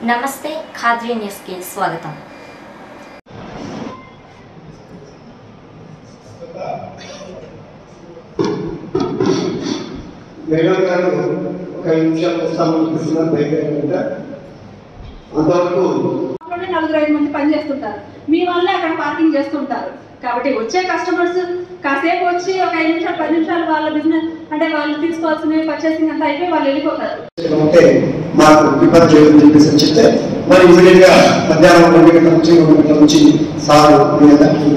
నమస్తే ఖాద్రీ న్యూస్ కి స్వాగతం. నలుగురు 5 మంది పని చేస్తుంటారు. మీ వల్లే అక్కడ పార్కింగ్ చేస్తుంటారు. కాబట్టి వచ్చే కస్టమర్స్ కాసేపు వచ్చి ఒక 5 నిమిషాలు 10 నిమిషాలు వాళ్ళ బిజినెస్ అంటే వాళ్ళు తీసుకోవాల్సిన పర్చేసింగ్ అంతా అయిపోయి వాళ్ళు వెళ్ళిపోతారు. మాకు ప్రిపేర్ చేయాలని చెప్పేసి చెప్తే మరి ఇమీడియట్ గా మధ్యాహ్నం 2 గంటల నుంచి సార్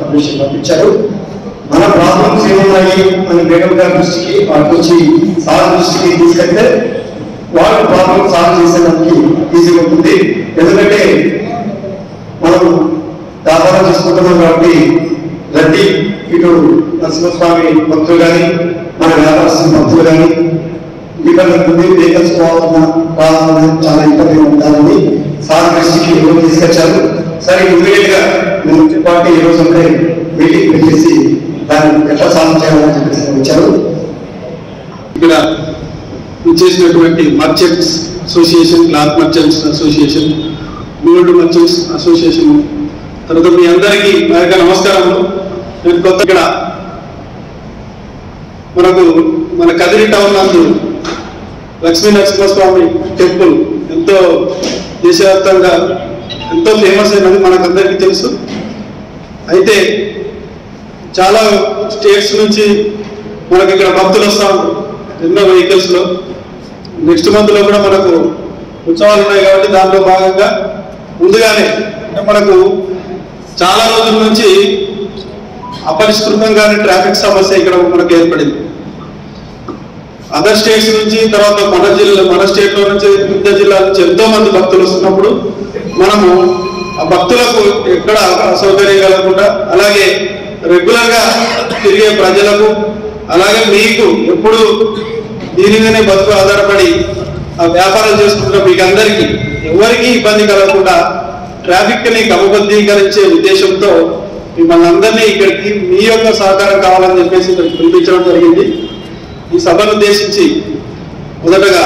పర్మిషన్ పంపించారు. మన ప్రాబ్లమ్స్ ఏమున్నాయి అని మేడం గారి దృష్టికి వాటికి వచ్చి సార్ దృష్టికి తీసుకెళ్తే వాళ్ళ ప్రాబ్లమ్ సాల్వ్ చేసేదానికి ఈజీగా ఉంటుంది. ఎందుకంటే మనం వ్యాపారం చేసుకుంటున్నాం కాబట్టి రద్దీ ఇటు నరసింహస్వామి భక్తులు కానీ మన వ్యాపారస్తుల భక్తులు కానీ ఇబ్బంది ఉంటుంది. వెహికల్స్ రావాలన్నా చాలా ఇబ్బంది ఉండాలని సార్ దృష్టికి ఈరోజు తీసుకొచ్చారు. సరే ఇమీడియట్ గా మున్సిపల్ పార్టీ ఈ రోజు అంటే మీటింగ్ పెట్టేసి దాన్ని ఎట్లా సాల్వ్ చేయాలని చెప్పేసి వచ్చారు. ఇక్కడ చేసినటువంటి merchants association, cloth merchants association, gold merchants association, తర్వాత మీ అందరికీ నా యొక్క నమస్కారములు. నేను కొత్త ఇక్కడ మనకు మన కదిరి టౌన్ నందు లక్ష్మీ నరసింహస్వామి టెంపుల్ ఎంతో దేశవ్యాప్తంగా ఎంతో ఫేమస్ అయినది మనకందరికీ తెలుసు. అయితే చాలా స్టేట్స్ నుంచి మనకి ఇక్కడ భక్తులు వస్తూ ఉంటారు ఎన్నో వెహికల్స్లో. నెక్స్ట్ మంత్లో కూడా మనకు ఉత్సవాలు ఉన్నాయి కాబట్టి దాంట్లో భాగంగా ముందుగానే అంటే మనకు చాలా రోజుల నుంచి అపరిష్కృతంగానే ట్రాఫిక్ సమస్య ఇక్కడ మనకు ఏర్పడింది. అదర్ స్టేట్స్ నుంచి తర్వాత మన స్టేట్లో నుంచి వివిధ జిల్లాల నుంచి ఎంతో మంది భక్తులు వస్తున్నప్పుడు మనము ఆ భక్తులకు ఎక్కడ అసౌకర్యం కలగకుండా అలాగే రెగ్యులర్గా తిరిగే ప్రజలకు అలాగే మీకు ఎప్పుడు దీని మీదనే బతుకు ఆధారపడి ఆ వ్యాపారం చేసుకుంటున్న మీకు అందరికీ ఎవరికి ఇబ్బంది కలగకుండా ట్రాఫిక్ని క్రమబద్ధీకరించే ఉద్దేశంతో మిమ్మల్ని అందరినీ ఇక్కడికి మీ యొక్క సహకారం కావాలని చెప్పేసి ఇక్కడికి పిలిపించడం జరిగింది. ఈ సభను ఉద్దేశించి మొదటగా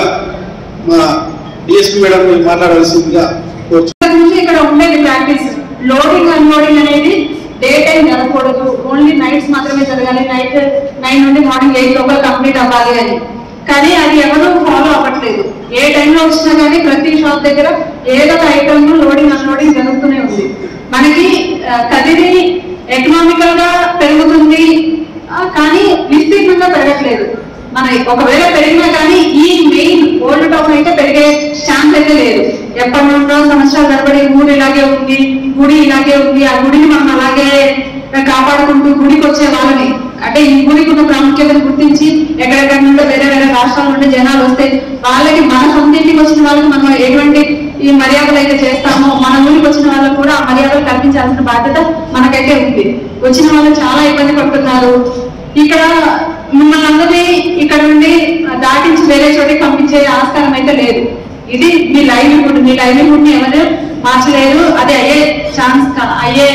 మా డిఎస్పీ మేడం మాట్లాడాల్సిందిగా కోరుచున్నాను. ఇక్కడ ఉండేది ప్రాక్టీస్ లోడింగ్ అన్లోడింగ్ అనేది డే టైం జరగకూడదు, ఓన్లీ నైట్స్ మాత్రమే జరగాలి. నైట్ 9 నుండి మార్నింగ్ 8 లోపల కంప్లీట్ అవ్వాలి అని. కానీ అది ఎవరు ఫాలో అవ్వట్లేదు. ఏ టైంలో వచ్చినా కానీ ప్రతి షాప్ దగ్గర ఏదో ఒక ఐటమ్ లోడింగ్ అన్లోడింగ్ జరుగుతూనే ఉంది. మనకి కదిరి ఎకనామికల్ గా పెరుగుతుంది కానీ విస్తీర్ణంగా పెరగట్లేదు. మన ఒకవేళ పెరిగినా కానీ ఈ మెయిన్ ఓల్డ్ టౌన్ అయితే పెరిగే ఛాన్స్ అయితే లేదు. ఎప్పటి నుండో సంవత్సరాల తరబడి ఊరు ఇలాగే ఉంది, గుడి ఇలాగే ఉంది. ఆ గుడిని మనం అలాగే కాపాడుకుంటూ గుడికి వచ్చే వాళ్ళని అంటే ఈ గుడికి ఉన్న ప్రాముఖ్యతను గుర్తించి ఎక్కడెక్కడ నుండో వేరే వేరే రాష్ట్రాల నుండి జనాలు వస్తే వాళ్ళకి మన సొంత ఇంటికి వచ్చిన వాళ్ళకి మనం ఎటువంటి ఈ మర్యాదలు అయితే చేస్తామో మన ఊరికి వచ్చిన వాళ్ళకి కూడా ఆ మర్యాదలు కల్పించాల్సిన బాధ్యత మనకైతే ఉంది. వచ్చిన వాళ్ళు చాలా ఇబ్బంది పడుతున్నారు. ఇక్కడ మిమ్మల్ని అందరినీ ఇక్కడ నుండి దాటించి వేరే చోటికి పంపించే ఆస్కారం అయితే లేదు. ఇది మీ లైవ్లీహుడ్ ని ఎవరు మార్చలేరు. అది అయ్యే ఛాన్స్ అయ్యే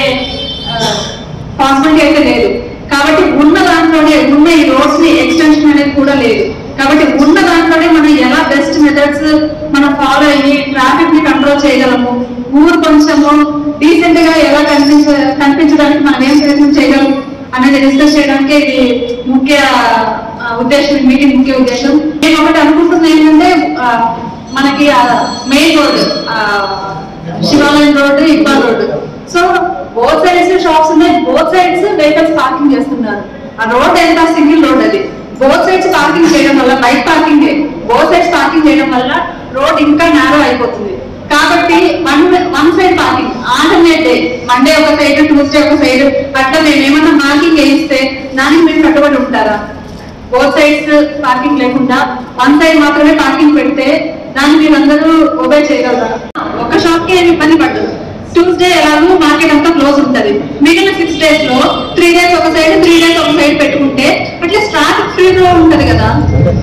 పాసిబిలిటీ అయితే లేదు. కాబట్టి ఉన్న దాంట్లోనే ఉన్న ఈ రోడ్స్ ని ఎక్స్టెన్షన్ అనేది కూడా లేదు. కాబట్టి ఉన్న దాంట్లోనే మనం ఎలా బెస్ట్ మెథడ్స్ మనం ఫాలో అయ్యి ట్రాఫిక్ ని కంట్రోల్ చేయగలము, ఊరు కొంచెము డీసెంట్ గా ఎలా కనిపించడానికి మనం ఏం ప్రయత్నం చేయగలము అనేది డిస్కస్ చేయడానికి ఇది ముఖ్య ఉద్దేశం. మీటింగ్ ముఖ్య ఉద్దేశం. నేను ఒకటి అనుకుంటుంది ఏంటంటే మనకి మెయిన్ రోడ్ శివాలయం రోడ్డు, ఇబ్బాల్ road, so both sides shops ఉన్నాయి. బోత్ సైడ్స్ వెహికల్స్ పార్కింగ్ చేస్తున్నారు. ఆ రోడ్ ఎంత సింగిల్ రోడ్ అది. బోత్ సైడ్స్ పార్కింగ్ చేయడం వల్ల bike parking both sides parking చేయడం వల్ల రోడ్ ఇంకా నేరో అయిపోతుంది. కాబట్టి one side parking alternate day, Monday ఒక సైడ్, ట్యూస్డే ఒక సైడ్, అట్లా మేము ఏమన్నా మార్కింగ్ వేయిస్తే దానికి మీరు కట్టుబడి ఉంటారా? బోత్ సైడ్స్ పార్కింగ్ లేకుండా వన్ సైడ్ మాత్రమే పార్కింగ్ పెడితే దాన్ని మీరు అందరూ ఒబే చేయగలరా? ఒక షాప్ కి ఏమి ఇబ్బంది పడ్డదు. ట్యూస్డే ఎలాగో మార్కెట్ అంతా క్లోజ్ ఉంటుంది. మిగిలిన 6 days లో 3 days ఒక సైడ్ 3 days ఒక సైడ్ పెట్టుకుంటే అట్లీస్ట్ ట్రాఫిక్ ఫ్రీ లో ఉంటది కదా.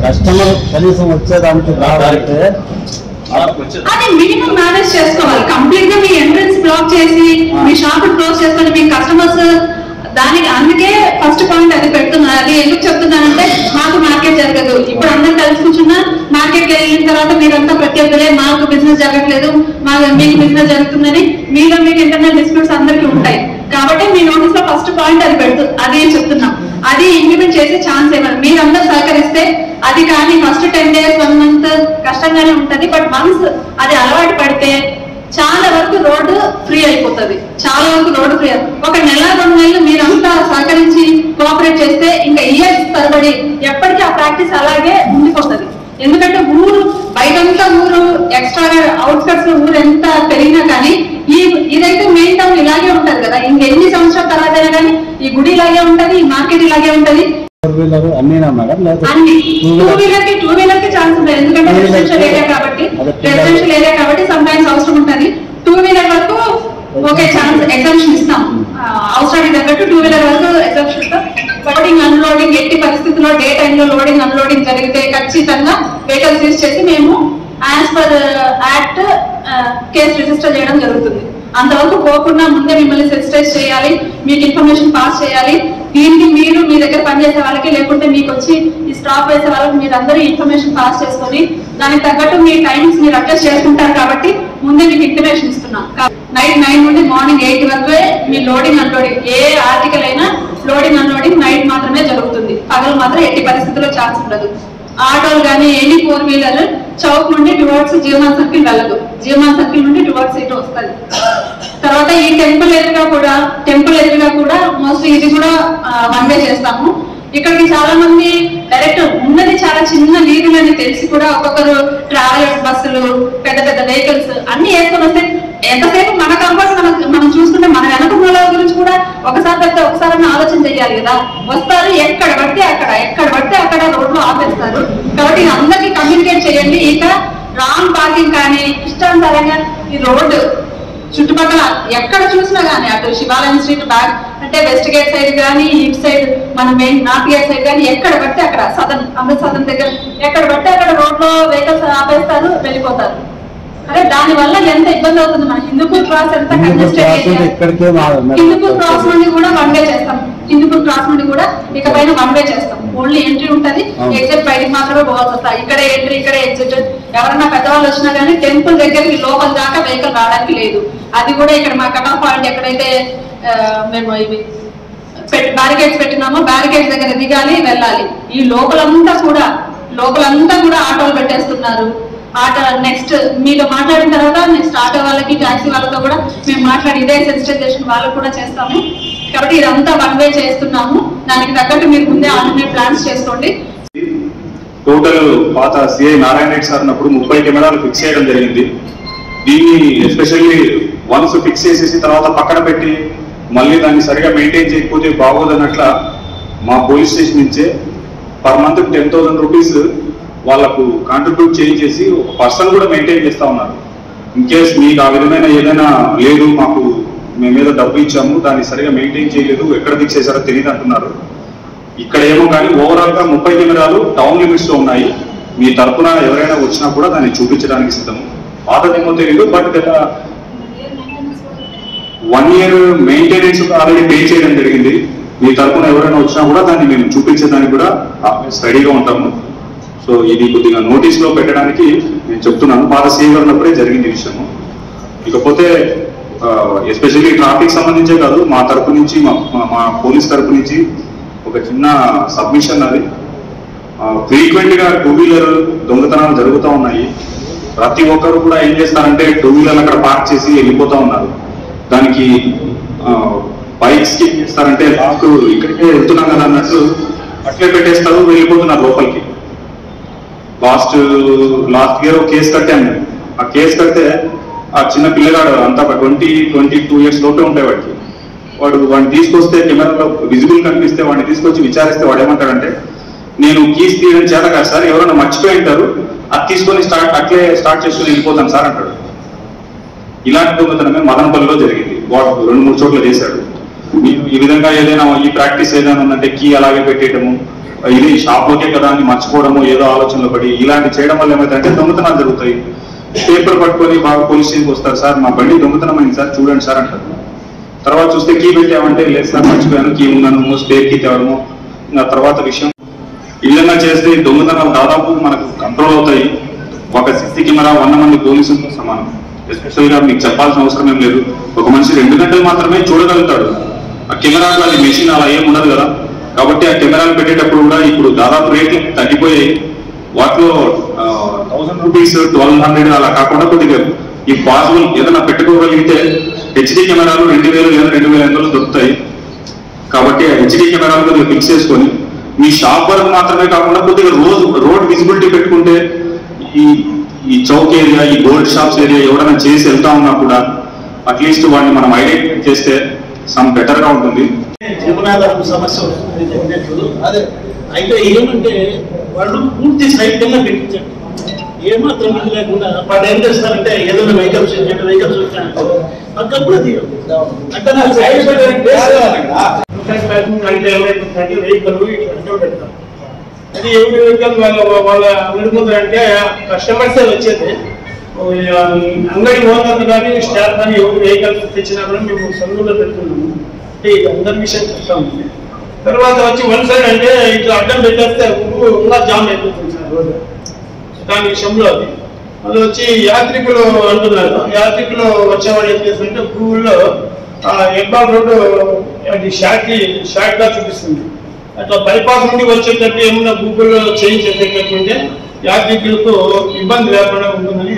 కస్టమర్ కనీసం వచ్చేదానికి రావాలంటే అది మినిమం మేనేజ్ చేసుకోవాలి. కంప్లీట్ గా మీ ఎంట్రన్స్ బ్లాక్ చేసి మీ షాప్ క్లోజ్ చేసుకొని మీ కస్టమర్స్ దానికి అందుకే ఫస్ట్ పాయింట్ అది పెడుతున్నాను. అది ఎందుకు చెప్తున్నానంటే మాకు మార్కెట్ జరగదు. ఇప్పుడు అందరూ కలిసి కూర్చున్నా మార్కెట్ వెళ్ళిన తర్వాత మీరంతా ప్రతి ఒక్కరే మాకు బిజినెస్ జరగట్లేదు, మీకు బిజినెస్ జరుగుతుందని మీలో మీకు ఇంటర్నల్ డిస్ప్యూట్స్ అందరికీ ఉంటాయి. కాబట్టి మీ నోటీస్ లో ఫస్ట్ పాయింట్ అది చెప్తున్నాం. అది ఇంప్లిమెంట్ చేసే ఛాన్స్ ఏమన్నా మీరందరూ సహకరిస్తే అది కానీ ఫస్ట్ 10 days 1 month కష్టంగానే ఉంటది. బట్ వన్స్ అది అలవాటు పడితే చాలా వరకు రోడ్డు ఫ్రీ అయిపోతుంది. చాలా వరకు రోడ్డు ఫ్రీ. ఒక నెల 2 నెలలు మీరంతా సహకరించి కోఆపరేట్ చేస్తే ఇంకా ఇయర్స్ తరబడి ఎప్పటికీ ఆ ప్రాక్టీస్ అలాగే ఉండిపోతుంది. ఎందుకంటే ఊరు బయటంతా ఊరు ఎక్స్ట్రాగా అవుట్స్కట్స్ లో ఊరు ఎంత పెరిగినా కానీ ఇదైతే మెయిన్ టౌన్ ఇలాగే ఉంటది కదా. ఇంకెన్ని సంవత్సరాల తర్వాత అయినా కానీ ఈ గుడి ఇలాగే ఉంటది, ఈ మార్కెట్ ఇలాగే ఉంటది. అన్ని టూ వీలర్ కి ఛాన్స్ ఉంటుంది. ఎందుకంటే రెసిడెన్షియల్ ఏరియా కాబట్టి సమ్ టైమ్స్ అవసరం ఉంటుంది. 2 వీలర్ వరకు ఓకే ఛాన్స్ ఎగ్జామ్షన్ ఇస్తాం. అవసరానికి తగ్గట్టు 2 వీలర్ వరకు ఎగ్జామ్షన్ ఇస్తాం. లోడింగ్ అన్లోడింగ్ ఎట్టి పరిస్థితుల్లో డే టైంలో లోడింగ్ అన్లోడింగ్ జరిగితే ఖచ్చితంగా వెహికల్ సీజ్ చేసి మేము as per act case register చేయడం జరుగుతుంది. అంతవరకు పోకుండా ముందే మిమ్మల్ని సెన్సిటైజ్ చేయాలి, మీకు ఇన్ఫర్మేషన్ పాస్ చేయాలి. దీనికి మీరు మీ దగ్గర పనిచేసే వాళ్ళకి లేకుంటే మీకు వచ్చి ఈ స్టాప్ వేసే వాళ్ళకి మీరు అందరూ ఇన్ఫర్మేషన్ పాస్ చేసుకొని దానికి తగ్గట్టు మీ టైమింగ్స్ మీరు అడ్జస్ట్ చేసుకుంటారు. కాబట్టి ముందే మీకు ఇంటిమేషన్ ఇస్తున్నాం. నైట్ 9 నుండి మార్నింగ్ 8 వరకే మీ లోడింగ్ అన్లోడింగ్ ఏ ఆర్టికల్ అయినా లోడింగ్ అన్లోడింగ్ నైట్ మాత్రమే జరుగుతుంది. పగలు మాత్రం ఎట్టి పరిస్థితుల్లో ఛాన్స్ ఉండదు. ఆటోలు కానీ ఎనీ 4 వీలర్ చౌక్ నుండి టువర్డ్స్ జీవమాన్ సర్కిల్ వెళ్ళదు. జీవమాన్ సర్కిల్ నుండి టువర్డ్స్ ఇటు వస్తుంది. తర్వాత ఈ టెంపుల్ ఎదురుగా కూడా మోస్ట్లీ ఇది కూడా 1 వే చేస్తాము. ఇక్కడికి చాలా మంది డైరెక్ట్ ఉన్నది చాలా చిన్న వీధులని తెలిసి కూడా ఒక్కొక్కరు ట్రావెలర్స్ బస్సులు పెద్ద పెద్ద వెహికల్స్ అన్ని వేసుకొని వస్తే ఎంతసేపు మన కంఫర్ట్ మనం చూసుకుంటే మన వెనక మూల గురించి కూడా ఒకసారి ఆలోచన చేయాలి కదా. వస్తారు ఎక్కడ పడితే అక్కడ రోడ్లు ఆపేస్తారు. కాబట్టి అందరికీ కమ్యూనికేట్ చేయండి. ఇక రాంగ్ పార్కింగ్ కానీ ఇష్టానుసారంగా ఈ రోడ్డు చుట్టుపక్కల ఎక్కడ చూసినా కానీ అటు శివాలయం స్ట్రీట్ బ్యాక్ అంటే వెస్ట్ గేట్ సైడ్ కానీ ఇటు సైడ్ మన మెయిన్ నార్త్ గేట్ సైడ్ కానీ ఎక్కడ పడితే అక్కడ అమృత్ దగ్గర ఎక్కడ పడితే అక్కడ రోడ్లో వెహికల్స్ ఆపేస్తారు, వెళ్ళిపోతారు. అరే దాని వల్ల ఎంత ఇబ్బంది అవుతుంది. మన హిందూపూర్ క్రాస్ ఎంత కంజెస్టెడ్. హిందూపూర్ క్రాస్ నుండి కూడా 1 వే చేస్తాం. హిందూపూర్ క్రాస్ నుండి కూడా ఇక పైన 1 వే చేస్తాం. ఓన్లీ ఎంట్రీ ఉంటుంది, ఎగ్జిట్ బయటకి మాత్రమే పోవాల్సి వస్తాయి. ఇక్కడే ఎంట్రీ ఇక్కడే ఎగ్జిట్. ఎవరన్నా పెద్దవాళ్ళు వచ్చినా కానీ టెంపుల్ దగ్గరికి లోపల దాకా వెహికల్ రావడానికి లేదు. అది కూడా ఇక్కడ మా కట్ ఆఫ్ పాయింట్ ఎక్కడైతే మేము ఇవి బ్యారికేడ్స్ పెట్టినామో బ్యారికేడ్స్ దగ్గర దిగాలి, వెళ్ళాలి. ఈ లోపలంతా కూడా ఆటోలు పెట్టేస్తున్నారు. ఆటో నెక్స్ట్ మీతో మాట్లాడిన తర్వాత నెక్స్ట్ ఆటో వాళ్ళకి టాక్సీ వాళ్ళతో కూడా మేము మాట్లాడి ఇదే సెన్సిటైజేషన్ వాళ్ళకు కూడా చేస్తాము. కాబట్టి ఇదంతా 1 వే చేస్తున్నాము. దానికి తగ్గట్టు మీరు ముందే ఆల్టర్నేట్ ప్లాన్స్ చేసుకోండి. టోటల్ పాత సిఐ నారాయణ రెడ్డి సార్ ఉన్నప్పుడు 30 కెమెరాలు ఫిక్స్ చేయడం జరిగింది. దీన్ని ఎస్పెషల్లీ వన్స్ ఫిక్స్ చేసేసి తర్వాత పక్కన పెట్టి మళ్ళీ దాన్ని సరిగా మెయింటైన్ చేయకపోతే బాగోదన్నట్ల మా పోలీస్ స్టేషన్ నుంచే పర్ మంత్ 10,000 రూపీస్ వాళ్ళకు కాంట్రిబ్యూట్ చేసి ఒక పర్సన్ కూడా మెయింటైన్ చేస్తా ఉన్నారు. ఇన్ కేస్ మీకు ఆ విధమైన ఏదైనా లేదు మాకు మేము ఏదో డబ్బు ఇచ్చాము దాన్ని సరిగా మెయింటైన్ చేయలేదు ఎక్కడ ఫిక్స్ చేశారో తెలియదు అంటున్నారు. ఇక్కడ ఏమో కానీ ఓవరాల్ గా 30 కెమెరాలు టౌన్ లిమిట్స్ లో ఉన్నాయి. మీ తరఫున ఎవరైనా వచ్చినా కూడా దాన్ని చూపించడానికి సిద్ధము. పాతదేమో తెలియదు but 1 year maintenance already pay చేయడం జరిగింది. మీ తరఫున ఎవరైనా వచ్చినా కూడా దాన్ని మేము చూపించడానికి కూడా స్టడీగా ఉంటాము. సో ఇది కొద్దిగా నోటీస్ లో పెట్టడానికి నేను చెప్తున్నాను. పాత సీఎం ఉన్నప్పుడే జరిగింది విషయము. ఇకపోతే ఎస్పెషల్లీ ట్రాఫిక్ సంబంధించే కాదు మా తరపు నుంచి మా పోలీస్ తరపు నుంచి ఒక చిన్న సబ్మిషన్. అది ఫ్రీక్వెంట్ గా 2 వీలర్ దొంగతనాలు జరుగుతూ ఉన్నాయి. ప్రతి ఒక్కరు కూడా ఏం చేస్తారంటే 2 వీలర్లు అక్కడ పార్క్ చేసి వెళ్ళిపోతా ఉన్నారు. దానికి బైక్స్ కి ఏం చేస్తారంటే లాక్ ఇక్కడికే వెళ్తున్నాం కదా అన్నట్టు అట్లే పెట్టేస్తారు, వెళ్ళిపోతున్నారు లోపలికి. లాస్ట్ ఇయర్ ఒక కేసు కట్టాను. ఆ కేసు కడితే ఆ చిన్న పిల్లగాడు అంతా 22 years లోపే ఉంటాయి వాడికి. వాడిని తీసుకొస్తే కెమెరాలో విజిబుల్ కనిపిస్తే వాడిని తీసుకొచ్చి విచారిస్తే వాడు ఏమంటాడంటే నేను కీస్ తీయడం చేత కాదు సార్, ఎవరైనా మర్చిపోయి ఉంటారు, అది తీసుకొని అట్లే స్టార్ట్ చేసుకుని వెళ్ళిపోతాను సార్ అంటాడు. ఇలాంటి దొంగతనమే మదనపల్లిలో జరిగింది. వాడు 2-3 చోట్ల చేశాడు. మీరు ఈ విధంగా ఏదైనా ఈ ప్రాక్టీస్ ఏదైనా ఉందంటే కీ అలాగే పెట్టేయటము, ఇది షాప్లోకే కదా అని మర్చిపోవడము, ఏదో ఆలోచనలో పడి ఇలాంటి చేయడం వల్ల ఏమైతే దొంగతనాలు జరుగుతాయి. పేపర్ పట్టుకొని బాగా పోలీస్ స్టేషన్కి వస్తారు, సార్ మా బండి దొంగతనం అయింది సార్ చూడండి సార్ అంటారు. తర్వాత చూస్తే కీ పెట్టామంటే లేదు సార్ మర్చిపోయాను, కీ ఉన్నాను, స్పేర్ కీ తేవడము. ఇంకా తర్వాత విషయం ఇళ్ళన్నా చేస్తే దొంగతనాలు దాదాపు మనకు కంట్రోల్ అవుతాయి. ఒక సిసి కెమెరా 100 మంది పోలీసులతో సమానం. ఎస్పెషల్గా మీకు చెప్పాల్సిన అవసరం ఏం లేదు. ఒక మనిషి 2 గంటలు మాత్రమే చూడగలుగుతాడు. ఆ కెమెరాకు అది మెషిన్ అలా ఏమి ఉండదు కదా. కాబట్టి ఆ కెమెరాలు పెట్టేటప్పుడు కూడా ఇప్పుడు దాదాపు రేట్లు తగ్గిపోయాయి. వాటిలో 1000 రూపీస్ 1200 అలా కాకుండా కొద్దిగా ఈ పాసిబుల్ ఏదైనా పెట్టుకోగలిగితే హెచ్డి కెమెరాలు 2000 లేదా 2500 దొరుకుతాయి. కాబట్టి ఆ హెచ్డి కెమెరాలు కొద్దిగా ఫిక్స్ చేసుకొని మీ షాప్ వరకు మాత్రమే కాకుండా కొద్దిగా రోడ్ విజిబిలిటీ పెట్టుకుంటే ఈ చౌక్ ఏరియా, ఈ గోల్డ్ షాప్స్ ఏరియా ఎవరైనా చేసి వెళ్తా ఉన్నా కూడా అట్లీస్ట్ వాడిని మనం ఐడెంటిఫై చేస్తే సమ్ బెటర్ గా ఉంటుంది. జీవనాధారం సమస్య చెప్పినట్లు అదే అయితే ఏమంటే వాళ్ళు పూర్తి సైట్ కింద పెట్టించారు. ఏమాత్రం ఇది లేకుండా వాళ్ళు ఏం చేస్తారంటే ఏదైనా వెహికల్స్ వచ్చాయంటే అక్కడ కూడా అంటే నాకు సైడ్ అంటే ఏమైతుందంటే వెహికల్ ఇట్లా పెడతాం. అది ఎవరి వెహికల్ వాళ్ళ విడుకుంటారంటే కస్టమర్సే వచ్చేది. అంగడి ఓనర్ కానీ స్టాఫ్ కానీ ఎవరు వెహికల్స్ తెచ్చినా కూడా మేము సందులో పెట్టుకున్నాము. అంటే ఇది అందరి విషయం చెప్తాము. తర్వాత వచ్చి 1 సైడ్ అంటే ఇట్లా అడ్డం పెట్టేస్తే ఇంకా జామ్ అయిపోతుంది సార్ రోడ్డు. దాని విషయంలో అది వచ్చి యాత్రికులు అంటున్నారు. యాత్రికులు వచ్చేవాళ్ళు ఏం చేస్తుంటే గూగుల్లో ఎగ్బాల్ రోడ్డు అది షార్ట్ గా చూపిస్తుంది. అట్లా బైపాస్ నుండి వచ్చేటట్టు ఏమన్నా గూగుల్లో చేంజ్ చేసేటట్టుంటే యాత్రికులకు ఇబ్బంది లేకుండా ఉంటుందని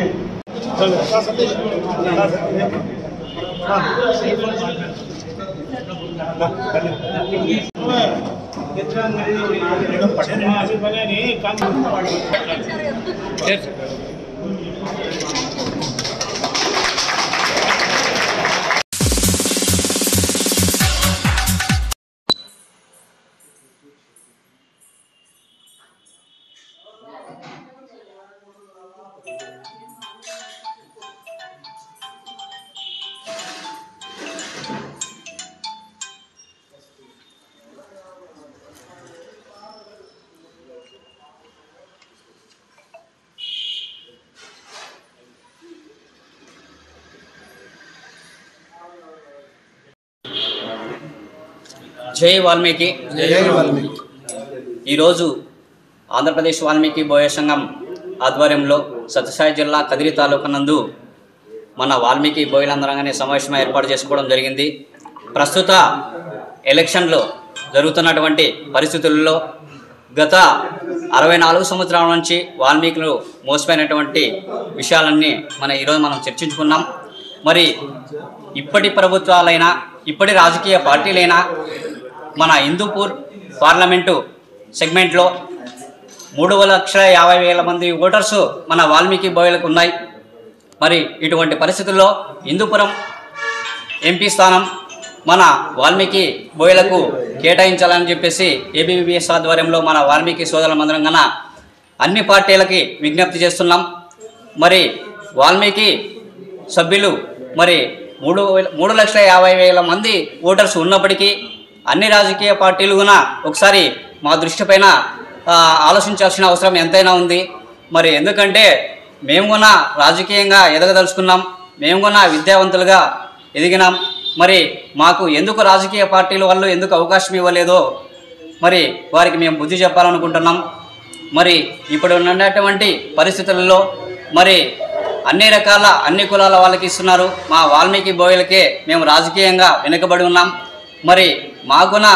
జై వాల్మీకి. ఈరోజు ఆంధ్రప్రదేశ్ వాల్మీకి బోయ సంఘం ఆధ్వర్యంలో సత్యసాయి జిల్లా కదిరి తాలూకా నందు మన వాల్మీకి బోయలందరంగానే సమావేశం ఏర్పాటు చేసుకోవడం జరిగింది. ప్రస్తుత ఎలక్షన్లో జరుగుతున్నటువంటి పరిస్థితుల్లో గత 64 సంవత్సరాల నుంచి వాల్మీకులు మోసపోయినటువంటి విషయాలన్నీ ఈరోజు మనం చర్చించుకున్నాం. మరి ఇప్పటి ప్రభుత్వాలైనా ఇప్పటి రాజకీయ పార్టీలైనా మన హిందూపూర్ పార్లమెంటు సెగ్మెంట్లో 3,50,000 మంది ఓటర్సు మన వాల్మీకి బోయలకు ఉన్నాయి. మరి ఇటువంటి పరిస్థితుల్లో హిందూపురం ఎంపీ స్థానం మన వాల్మీకి బోయలకు కేటాయించాలని చెప్పేసి ఏబీవీఎస్ ఆధ్వర్యంలో మన వాల్మీకి సోదరుల మందిరంగా అన్ని పార్టీలకి విజ్ఞప్తి చేస్తున్నాం. మరి వాల్మీకి సభ్యులు మరి 3,50,000 మంది ఓటర్స్ ఉన్నప్పటికీ అన్ని రాజకీయ పార్టీలు కూడా ఒకసారి మా దృష్టి పైన ఆలోచించాల్సిన అవసరం ఎంతైనా ఉంది. మరి ఎందుకంటే మేము కూడా రాజకీయంగా ఎదగదలుచుకున్నాం, మేము కూడా విద్యావంతులుగా ఎదిగినాం. మరి మాకు ఎందుకు రాజకీయ పార్టీల వాళ్ళు ఎందుకు అవకాశం ఇవ్వలేదో మరి వారికి మేము బుద్ధి చెప్పాలనుకుంటున్నాం. మరి ఇప్పుడు ఉన్నటువంటి పరిస్థితులలో మరి అన్ని కులాల వాళ్ళకి ఇస్తున్నారు, మా వాల్మీకి బోయలకే మేము రాజకీయంగా వెనుకబడి ఉన్నాం. మరి మాకున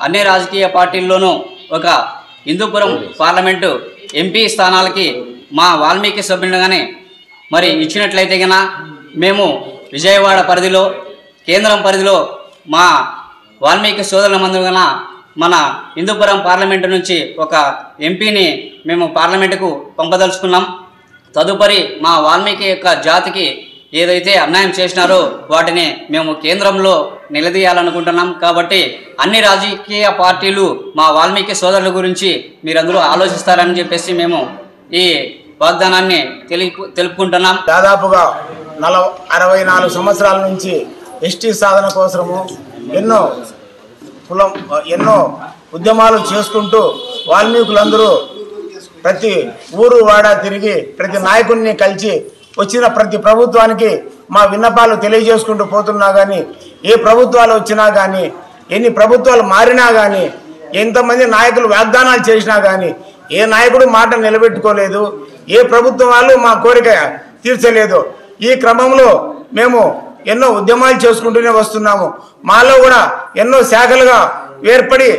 అన్ని రాజకీయ పార్టీల్లోనూ ఒక హిందూపురం పార్లమెంటు ఎంపీ స్థానాలకి మా వాల్మీకి సభ్యులుగానే మరి ఇచ్చినట్లయితే కన్నా మేము విజయవాడ పరిధిలో కేంద్రం పరిధిలో మా వాల్మీకి సోదరుల మందుగా మన హిందూపురం పార్లమెంటు నుంచి ఒక ఎంపీని మేము పార్లమెంటుకు పంపదలుచుకున్నాం. తదుపరి మా వాల్మీకి యొక్క జాతికి ఏదైతే అన్యాయం చేసినారో వాటిని మేము కేంద్రంలో నిలదీయాలనుకుంటున్నాం. కాబట్టి అన్ని రాజకీయ పార్టీలు మా వాల్మీకి సోదరుల గురించి మీరందరూ ఆలోచిస్తారని చెప్పేసి మేము ఈ వాగ్దానాన్ని తెలుపుకుంటున్నాం. దాదాపుగా 64 సంవత్సరాల నుంచి ఎస్టీ సాధన కోసము ఎన్నో ఉద్యమాలు చేసుకుంటూ వాల్మీకులందరూ ప్రతి ఊరు వాడ తిరిగి ప్రతి నాయకుడిని కలిసి వచ్చిన ప్రతి ప్రభుత్వానికి మా విన్నపాలు తెలియజేసుకుంటూ పోతున్నా కానీ, ఏ ప్రభుత్వాలు వచ్చినా కానీ, ఎన్ని ప్రభుత్వాలు మారినా కానీ, ఎంతమంది నాయకులు వాగ్దానాలు చేసినా కానీ ఏ నాయకుడు మాట నిలబెట్టుకోలేదు. ఏ ప్రభుత్వం వాళ్ళు మా కోరిక తీర్చలేదు. ఈ క్రమంలో మేము ఎన్నో ఉద్యమాలు చేసుకుంటూనే వస్తున్నాము. మాలో కూడా ఎన్నో శాఖలుగా ఏర్పడి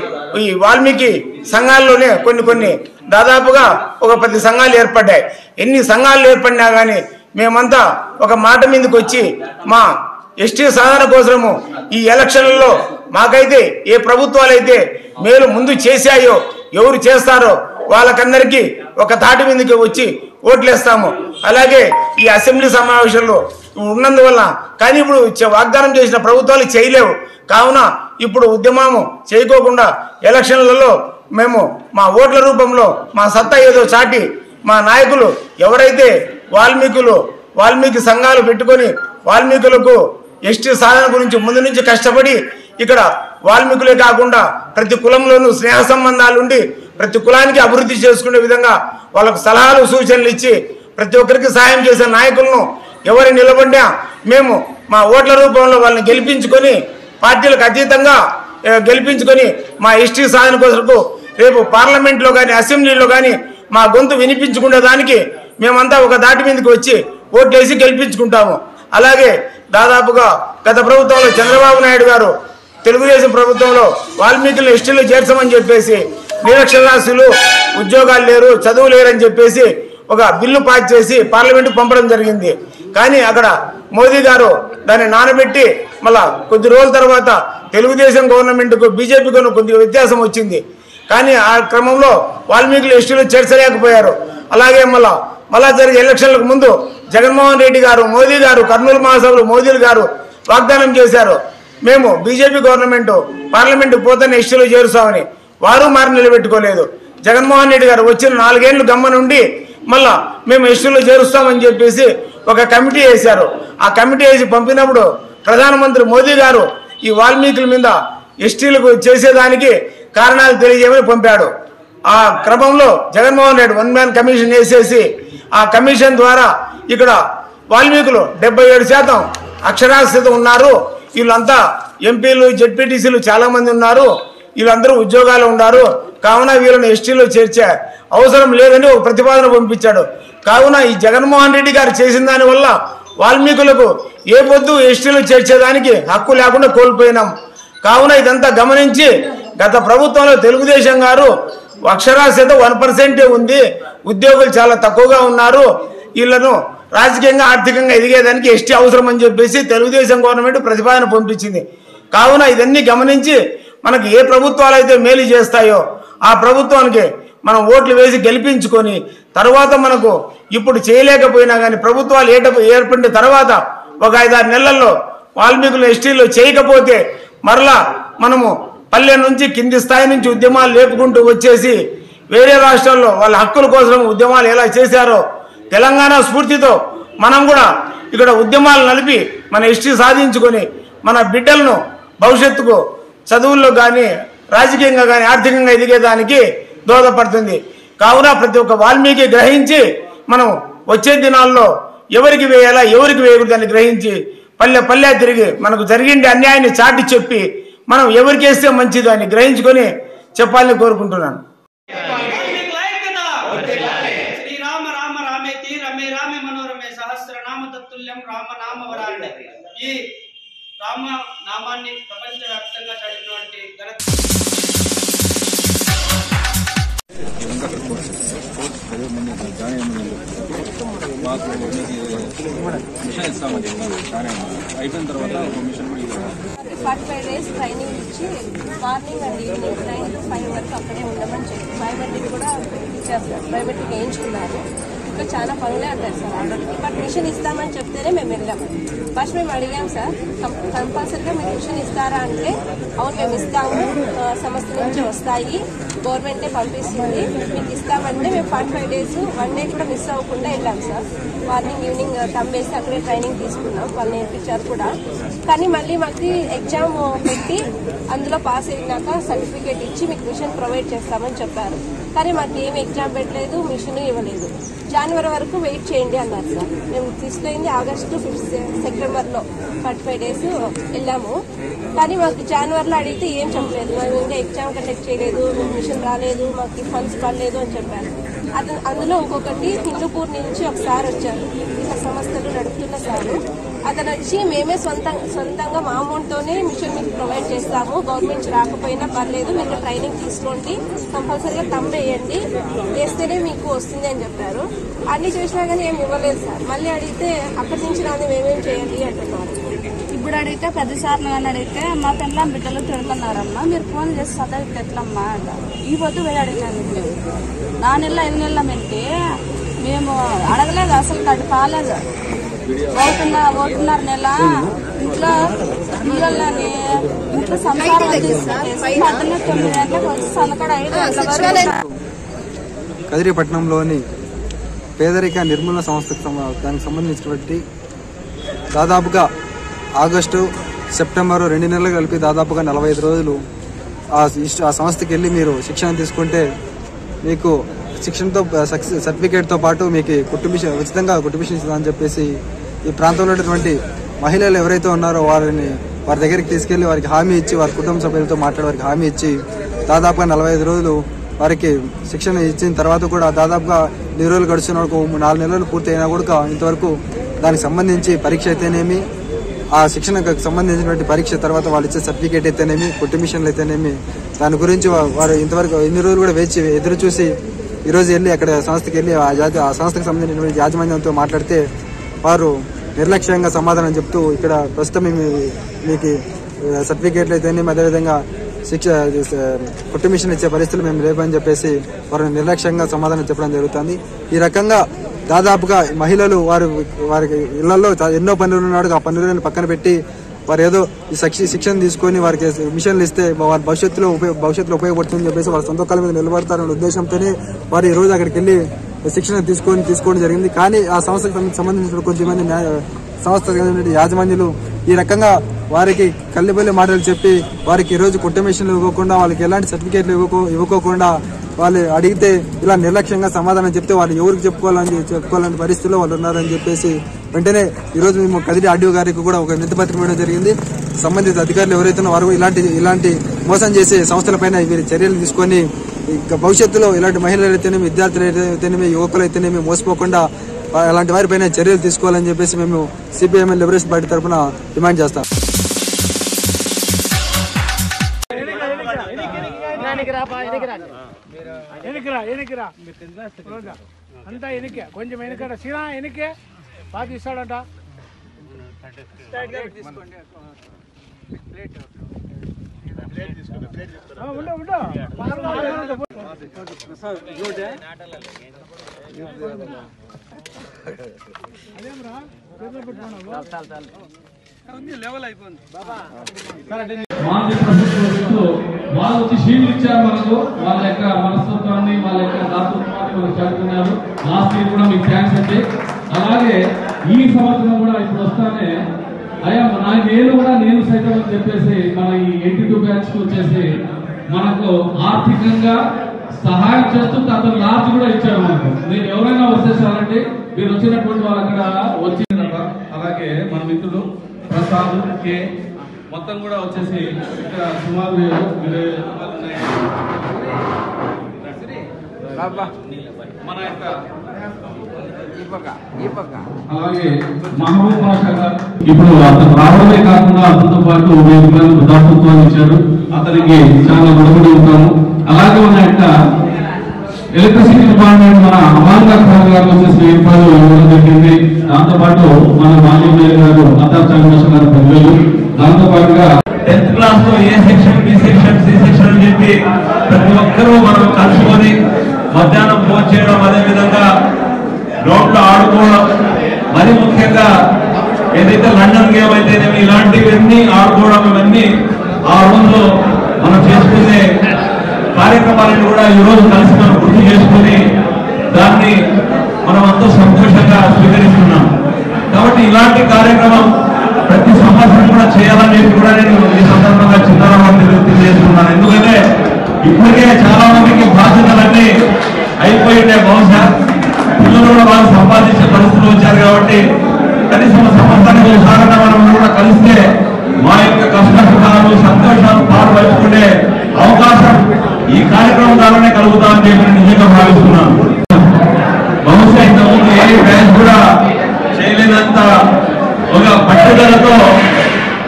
ఈ వాల్మీకి సంఘాల్లోనే కొన్ని దాదాపుగా ఒక 10 సంఘాలు ఏర్పడ్డాయి. ఎన్ని సంఘాలు ఏర్పడినా కానీ మేమంతా ఒక మాట మీదకి వచ్చి మా ఎస్టీ సాధన కోసము ఈ ఎలక్షన్లలో మాకైతే ఏ ప్రభుత్వాలు అయితే మేలు ముందు చేశాయో, ఎవరు చేస్తారో వాళ్ళకందరికీ ఒక తాటి మీదకి వచ్చి ఓట్లేస్తాము. అలాగే ఈ అసెంబ్లీ సమావేశంలో ఉన్నందువల్ల కానీ ఇప్పుడు వాగ్దానం చేసిన ప్రభుత్వాలు చేయలేవు. కావున ఇప్పుడు ఉద్యమము చేయకోకుండా ఎలక్షన్లలో మేము మా ఓట్ల రూపంలో మా సత్తా ఏదో చాటి మా నాయకులు ఎవరైతే వాల్మీకి సంఘాలు పెట్టుకొని వాల్మీకులకు ఎస్టీ సాధన గురించి ముందు నుంచి కష్టపడి ఇక్కడ వాల్మీకులే కాకుండా ప్రతి కులంలోనూ స్నేహ సంబంధాలుండి ప్రతి కులానికి అభివృద్ధి చేసుకునే విధంగా వాళ్ళకు సలహాలు సూచనలు ఇచ్చి ప్రతి ఒక్కరికి సహాయం చేసే నాయకులను ఎవరు నిలబడినా మేము మా ఓట్ల రూపంలో వాళ్ళని గెలిపించుకొని పార్టీలకు అతీతంగా గెలిపించుకొని మా ఎస్టీ సాధన కోసకు రేపు పార్లమెంట్లో కానీ అసెంబ్లీలో కానీ మా గొంతు వినిపించుకునే దానికి మేమంతా ఒక దాటి మీదకి వచ్చి ఓట్లేసి గెలిపించుకుంటాము. అలాగే దాదాపుగా గత ప్రభుత్వంలో చంద్రబాబు నాయుడు గారు తెలుగుదేశం ప్రభుత్వంలో వాల్మీకులను ఎస్టీలో చేర్చమని చెప్పేసి నిరక్షరాస్యులు ఉద్యోగాలు లేరు, చదువు లేరని చెప్పేసి ఒక బిల్లు పాస్ చేసి పార్లమెంటు పంపడం జరిగింది. కానీ అక్కడ మోదీ గారు దాన్ని నానబెట్టి మళ్ళా కొద్ది రోజుల తర్వాత తెలుగుదేశం గవర్నమెంట్కు బీజేపీకు కొద్దిగా వ్యత్యాసం వచ్చింది. కానీ ఆ క్రమంలో వాల్మీకులు ఎస్టీలో చేర్చలేకపోయారు. అలాగే మళ్ళా జరిగే ఎలక్షన్లకు ముందు జగన్మోహన్ రెడ్డి గారు, మోదీ గారు, కర్నూలు మహాసభలు మోదీ గారు వాగ్దానం చేశారు, మేము బీజేపీ గవర్నమెంట్ పార్లమెంటు పోతేనే ఎస్టీలో చేరుస్తామని. వారు మారి నిలబెట్టుకోలేదు. జగన్మోహన్ రెడ్డి గారు వచ్చిన 4 ఏళ్ళు గమ్మనుండి మళ్ళా మేము ఎస్టీలో చేరుస్తామని చెప్పేసి ఒక కమిటీ వేశారు. ఆ కమిటీ వేసి పంపినప్పుడు ప్రధానమంత్రి మోదీ గారు ఈ వాల్మీకుల మీద ఎస్టీలకు చేసేదానికి కారణాలు తెలియజేయమని పంపాడు. ఆ క్రమంలో జగన్మోహన్ రెడ్డి 1 మ్యాన్ కమిషన్ వేసేసి ఆ కమిషన్ ద్వారా ఇక్కడ వాల్మీకులు 77% అక్షరాస్యత ఉన్నారు. వీళ్ళంతా ఎంపీలు, జెడ్పీటీసీలు చాలా మంది ఉన్నారు. వీళ్ళందరూ ఉద్యోగాలు ఉన్నారు. కావున వీళ్ళని ఎస్టీలో చేర్చే అవసరం లేదని ఒక ప్రతిపాదన పంపించాడు. కావున ఈ జగన్మోహన్ రెడ్డి గారు చేసిన దానివల్ల వాల్మీకులకు ఏ పొద్దు ఎస్టీలో చేర్చేదానికి హక్కు లేకుండా కోల్పోయినాం. కావున ఇదంతా గమనించి గత ప్రభుత్వంలో తెలుగుదేశం గారు అక్షరాస్యత 1% ఉంది, ఉద్యోగులు చాలా తక్కువగా ఉన్నారు, వీళ్ళను రాజకీయంగా ఆర్థికంగా ఎదిగేదానికి ఎస్టీ అవసరం అని చెప్పేసి తెలుగుదేశం గవర్నమెంట్ ప్రతిపాదన పంపించింది. కావున ఇదన్నీ గమనించి మనకి ఏ ప్రభుత్వాలు అయితే మేలు చేస్తాయో ఆ ప్రభుత్వానికి మనం ఓట్లు వేసి గెలిపించుకొని తర్వాత మనకు ఇప్పుడు చేయలేకపోయినా కానీ ప్రభుత్వాలు ఏర్పడిన తర్వాత ఒక 5-6 నెలల్లో వాల్మీకులు ఎస్టీలో చేయకపోతే మరలా మనము పల్లె నుంచి కింది స్థాయి నుంచి ఉద్యమాలు లేపుకుంటూ వచ్చేసి వేరే రాష్ట్రాల్లో వాళ్ళ హక్కుల కోసం ఉద్యమాలు ఎలా చేశారో తెలంగాణ స్ఫూర్తితో మనం కూడా ఇక్కడ ఉద్యమాలు నలిపి మన ఎస్టీ సాధించుకొని మన బిడ్డలను భవిష్యత్తుకు చదువుల్లో కానీ రాజకీయంగా కానీ ఆర్థికంగా ఎదిగేదానికి దోహదపడుతుంది. కావున ప్రతి ఒక్క వాల్మీకి గ్రహించి మనం వచ్చే దినాల్లో ఎవరికి వేయాలా ఎవరికి వేయకూడదని గ్రహించి పల్లె తిరిగి మనకు జరిగిండే అన్యాయాన్ని చాటి చెప్పి మనం ఎవరికి వేస్తే మంచిదని గ్రహించుకొని చెప్పాలని కోరుకుంటున్నాను. శ్రీరామ రామ రామేతి రమే రామే మనోరమే సహస్రనామ తత్తుల్యం రామనామవరాణ్య. ఈ రామ నామాన్ని ప్రపంచవ్యాప్తంగా చదివినటువంటి మాకు మిషన్ ఇస్తామని అయిపోయిన తర్వాత మిషన్ కూడా 45 days ట్రైనింగ్ ఇచ్చి మార్నింగ్ అండ్ ఈవినింగ్ 9 to 5 వరకు అక్కడే ఉండమని చెప్పి బయోమెట్రిక్ కూడా ఇచ్చారు సార్. బయోమెట్రిక్ వేయించుకున్నారు. ఇంకా చాలా పనులే ఉంటాయి సార్ ఆర్డర్కి. బట్ మిషన్ ఇస్తామని చెప్తేనే మేము వెళ్ళాము. ఫస్ట్ మేము అడిగాం సార్ కంపల్సరీగా మీకు మిషన్ ఇస్తారా అంటే అవును మేము ఇస్తాము, సంస్థ నుంచి వస్తాయి, గవర్నమెంటే పంపిస్తుంది, మీకు ఇస్తామంటే మేము 45 days 1 day కూడా మిస్ అవ్వకుండా వెళ్ళాం సార్. మార్నింగ్ ఈవినింగ్ తంబేసి అక్కడే ట్రైనింగ్ తీసుకున్నాం, వాళ్ళు నేర్పించారు కూడా. కానీ మళ్ళీ మాకు ఎగ్జామ్ పెట్టి అందులో పాస్ అయినాక సర్టిఫికేట్ ఇచ్చి మీకు మిషన్ ప్రొవైడ్ చేస్తామని చెప్పారు. కానీ మాకు ఏమి ఎగ్జామ్ పెట్టలేదు, మిషన్ ఇవ్వలేదు. జనవరి వరకు వెయిట్ చేయండి అన్నారు సార్. మేము తీసుకెళ్ళింది ఆగస్టు సెప్టెంబర్లో 45 days వెళ్ళాము. కానీ మాకు జనవరిలో అడిగితే ఏం చెప్పలేదు, మేము ఇంకా ఎగ్జామ్ కండక్ట్ చేయలేదు, మేము మిషన్ రాలేదు, మాకు ఫండ్స్ పడలేదు అని చెప్పారు. అందులో ఇంకొకటి హిందూపూర్ నుంచి ఒకసారి వచ్చారు, ఇలా సంస్థలు నడుపుతున్న సారు. అతను వచ్చి మేమే సొంతంగా మా అమౌంట్తోనే మిషన్ మీకు ప్రొవైడ్ చేస్తాము, గవర్నమెంట్ రాకపోయినా పర్లేదు, మీకు ట్రైనింగ్ తీసుకోండి, కంపల్సరీగా తంబ్ వేయండి, వేస్తేనే మీకు వస్తుంది అని చెప్పారు. అన్ని చేసినా కానీ ఏమి ఇవ్వలేదు సార్. మళ్ళీ అడిగితే అక్కడి నుంచి రాని మేమేం చేయాలి అంటున్నారు. ఇప్పుడు అడిగితే 10 సార్లు అని అడిగితే మా పిల్లల బిడ్డలు తిడుతున్నారమ్మా, మీరు ఫోన్ చేసి చదివితే ఎట్లమ్మా అంటారు. ఈ పొద్దు పోయి అడిగినాను మేము 4 నెలల 5 నెలల మెంటి మేము అడగలేదు, అసలు కట్టు కాలేదు. 1.5 నెల ఇంట్లో పిల్లలని ఇంట్లో సంసారం పొద్దున్న 9 గంటలకు వచ్చి సందకడ 5 గంటల వరకు. కదిరిపట్నంలోని పేదరిక నిర్మూలన సంస్థకు దానికి సంబంధించినటువంటి దాదాపుగా ఆగస్టు సెప్టెంబరు 2 నెలలు కలిపి దాదాపుగా 45 రోజులు ఆ సంస్థకి వెళ్ళి మీరు శిక్షణ తీసుకుంటే మీకు శిక్షణతో సర్టిఫికేట్తో పాటు మీకు ఉచితంగా కుటుంబిషన్ ఇస్తుందని చెప్పేసి ఈ ప్రాంతంలో ఉన్నటువంటి మహిళలు ఎవరైతే ఉన్నారో వారి దగ్గరికి తీసుకెళ్లి వారికి హామీ ఇచ్చి, వారి కుటుంబ సభ్యులతో మాట్లాడి వారికి హామీ ఇచ్చి దాదాపుగా 45 రోజులు వారికి శిక్షణ ఇచ్చిన తర్వాత కూడా దాదాపుగా 2 రోజులు గడుస్తున్న వరకు 4 నెలలు పూర్తి అయినా కూడా ఇంతవరకు దానికి సంబంధించి పరీక్ష అయితేనేమి, ఆ శిక్షణకు సంబంధించినటువంటి పరీక్ష తర్వాత వాళ్ళు ఇచ్చే సర్టిఫికేట్ అయితేనేమి, కుటుంబిషన్లు అయితేనేమి, దాని గురించి వారు ఇంతవరకు ఎన్ని రోజులు కూడా వేచి ఎదురు చూసి ఈరోజు వెళ్ళి అక్కడ సంస్థకి వెళ్ళి ఆ సంస్థకు సంబంధించినటువంటి యాజమాన్యంతో మాట్లాడితే వారు నిర్లక్ష్యంగా సమాధానం చెప్తూ ఇక్కడ ప్రస్తుతం మీకు సర్టిఫికేట్లు అయితేనేమి, అదేవిధంగా కుటుంబిషన్ ఇచ్చే పరిస్థితులు మేము లేవని చెప్పేసి వారు నిర్లక్ష్యంగా సమాధానం చెప్పడం జరుగుతుంది. ఈ రకంగా దాదాపుగా మహిళలు వారికి ఇళ్లలో ఎన్నో పనులు ఉన్నాడు, ఆ పనులను పక్కన పెట్టి వారు ఏదో ఈ శిక్షణ తీసుకొని వారికి మిషన్లు ఇస్తే వారి భవిష్యత్తులో ఉపయోగపడుతుందని చెప్పేసి వారి సొంత కాళ్ళ మీద నిలబడతారనే ఉద్దేశంతోనే వారు ఈ రోజు అక్కడికి వెళ్ళి శిక్షణ తీసుకోవడం జరిగింది. కానీ ఆ సంస్థకు సంబంధించిన కొంతమంది సంస్థ యాజమాన్యులు ఈ రకంగా వారికి కల్లిబల్లి మాటలు చెప్పి వారికి ఈరోజు కుటుంబిషన్లు ఇవ్వకుండా, వాళ్ళకి ఎలాంటి సర్టిఫికేట్లు ఇవ్వకోకుండా వాళ్ళు అడిగితే ఇలా నిర్లక్ష్యంగా సమాధానం చెప్తే వాళ్ళు ఎవరికి చెప్పుకోవాలని పరిస్థితుల్లో వాళ్ళు ఉన్నారని చెప్పేసి వెంటనే ఈరోజు మేము కదిరి ఆర్డీఓ గారికి కూడా ఒక వినతిపత్రం ఇవ్వడం జరిగింది. సంబంధిత అధికారులు ఎవరైతే వారు ఇలాంటి మోసం చేసే సంస్థలపైన వీరి చర్యలు తీసుకొని భవిష్యత్తులో ఇలాంటి మహిళలు అయితేనేమి, విద్యార్థులు అయితేనేమి, యువకులు అయితేనేమి మోసపోకుండా అలాంటి వారిపైన చర్యలు తీసుకోవాలని చెప్పేసి మేము సిపిఎం లిబరేషన్ పార్టీ తరఫున డిమాండ్ చేస్తాం. అంతా ఎనికే కొంచెం వెనకట సిరా ఎనికే బాగా ఇస్తాడంట. లెవెల్ అయిపోయింది. వాళ్ళు వచ్చి షీల్డ్ ఇచ్చారు మనకు, వాళ్ళ యొక్క మనస్తత్వాన్ని వాళ్ళ యొక్క దాతృత్వాన్ని మనకు చదువుతున్నారు. లాస్ట్ ఇయర్ కూడా మీకు థ్యాంక్స్ అండి. అలాగే ఈ సంవత్సరం కూడా ఇప్పుడు వస్తానే నేను సైతం అని చెప్పేసి మన ఈ 82 బ్యాచ్ వచ్చేసి మనకు ఆర్థికంగా సహాయం చేస్తూ అతను లార్జ్ కూడా ఇచ్చారు మనకు. నేను ఎవరైనా వస్తే చాలండి, మీరు వచ్చినటువంటి వాళ్ళు అక్కడ వచ్చి అలాగే మన మిత్రుడు ప్రసాద్ కే మొత్తం కూడా వచ్చేసి ఇక్కడ సుమారు 20,000 మన యొక్క అలాగే మహబూబ్ బాషా గారు ఇప్పుడు అతను రావడమే కాకుండా అతనితో పాటు 1000 దాతృత్వాన్ని ఇచ్చారు. అతనికి చాలా రుణపడి ఉంటాము. అలాగే మన యొక్క ఎలక్ట్రిసిటీ డిపార్ట్మెంట్ మన అమాన్దార్ గారు వచ్చేసి 1000 రూపాయలు ఇవ్వడం జరిగింది. దాంతో పాటు మన మాజీ మేయర్ గారు అతార్ చంద్రశేఖర్ గారు 10,000. దాంతో పాటుగా 10th క్లాస్ లో A section, B section, C section అని చెప్పి ప్రతి ఒక్కరూ మనం కలుసుకొని మధ్యాహ్నం ఫోన్ చేయడం, అదేవిధంగా గ్రౌండ్ లో ఆడుకోవడం, మరి ముఖ్యంగా ఏదైతే లండన్ గేమ్ అయితేనేమి ఇలాంటివన్నీ ఆడుకోవడం, ఇవన్నీ ఆ రోజులో మనం చేసుకునే కార్యక్రమాలను కూడా ఈ రోజు కలిసి మనం గుర్తు చేసుకుని దాన్ని మనం ఎంతో సంతోషంగా స్వీకరిస్తున్నాం. కాబట్టి ఇలాంటి కార్యక్రమం ప్రతి సంవత్సరం కూడా చేయాలని కూడా నేను ఈ సందర్భంగా చిన్నారాన్ని తెలియజేస్తున్నాను. ఎందుకంటే ఇప్పటికే చాలా మందికి బాధ్యతలన్నీ అయిపోయిండే బహుశా, పిల్లలు కూడా వాళ్ళు సంపాదించే పరిస్థితులు వచ్చారు కాబట్టి కనీసం సంవత్సరానికి ఒకసారి మనం కూడా కలిస్తే మా యొక్క కష్ట సుఖాలు సంతోషాలు పాల్పంచుకునే అవకాశం ఈ కార్యక్రమం ద్వారానే కలుగుతామని చెప్పి నిజంగా భావిస్తున్నాను. బహుశా ఇంతకుముందు ఏ బ్యాంక్ కూడా చేయలేనంత ఒక పట్టుదలతో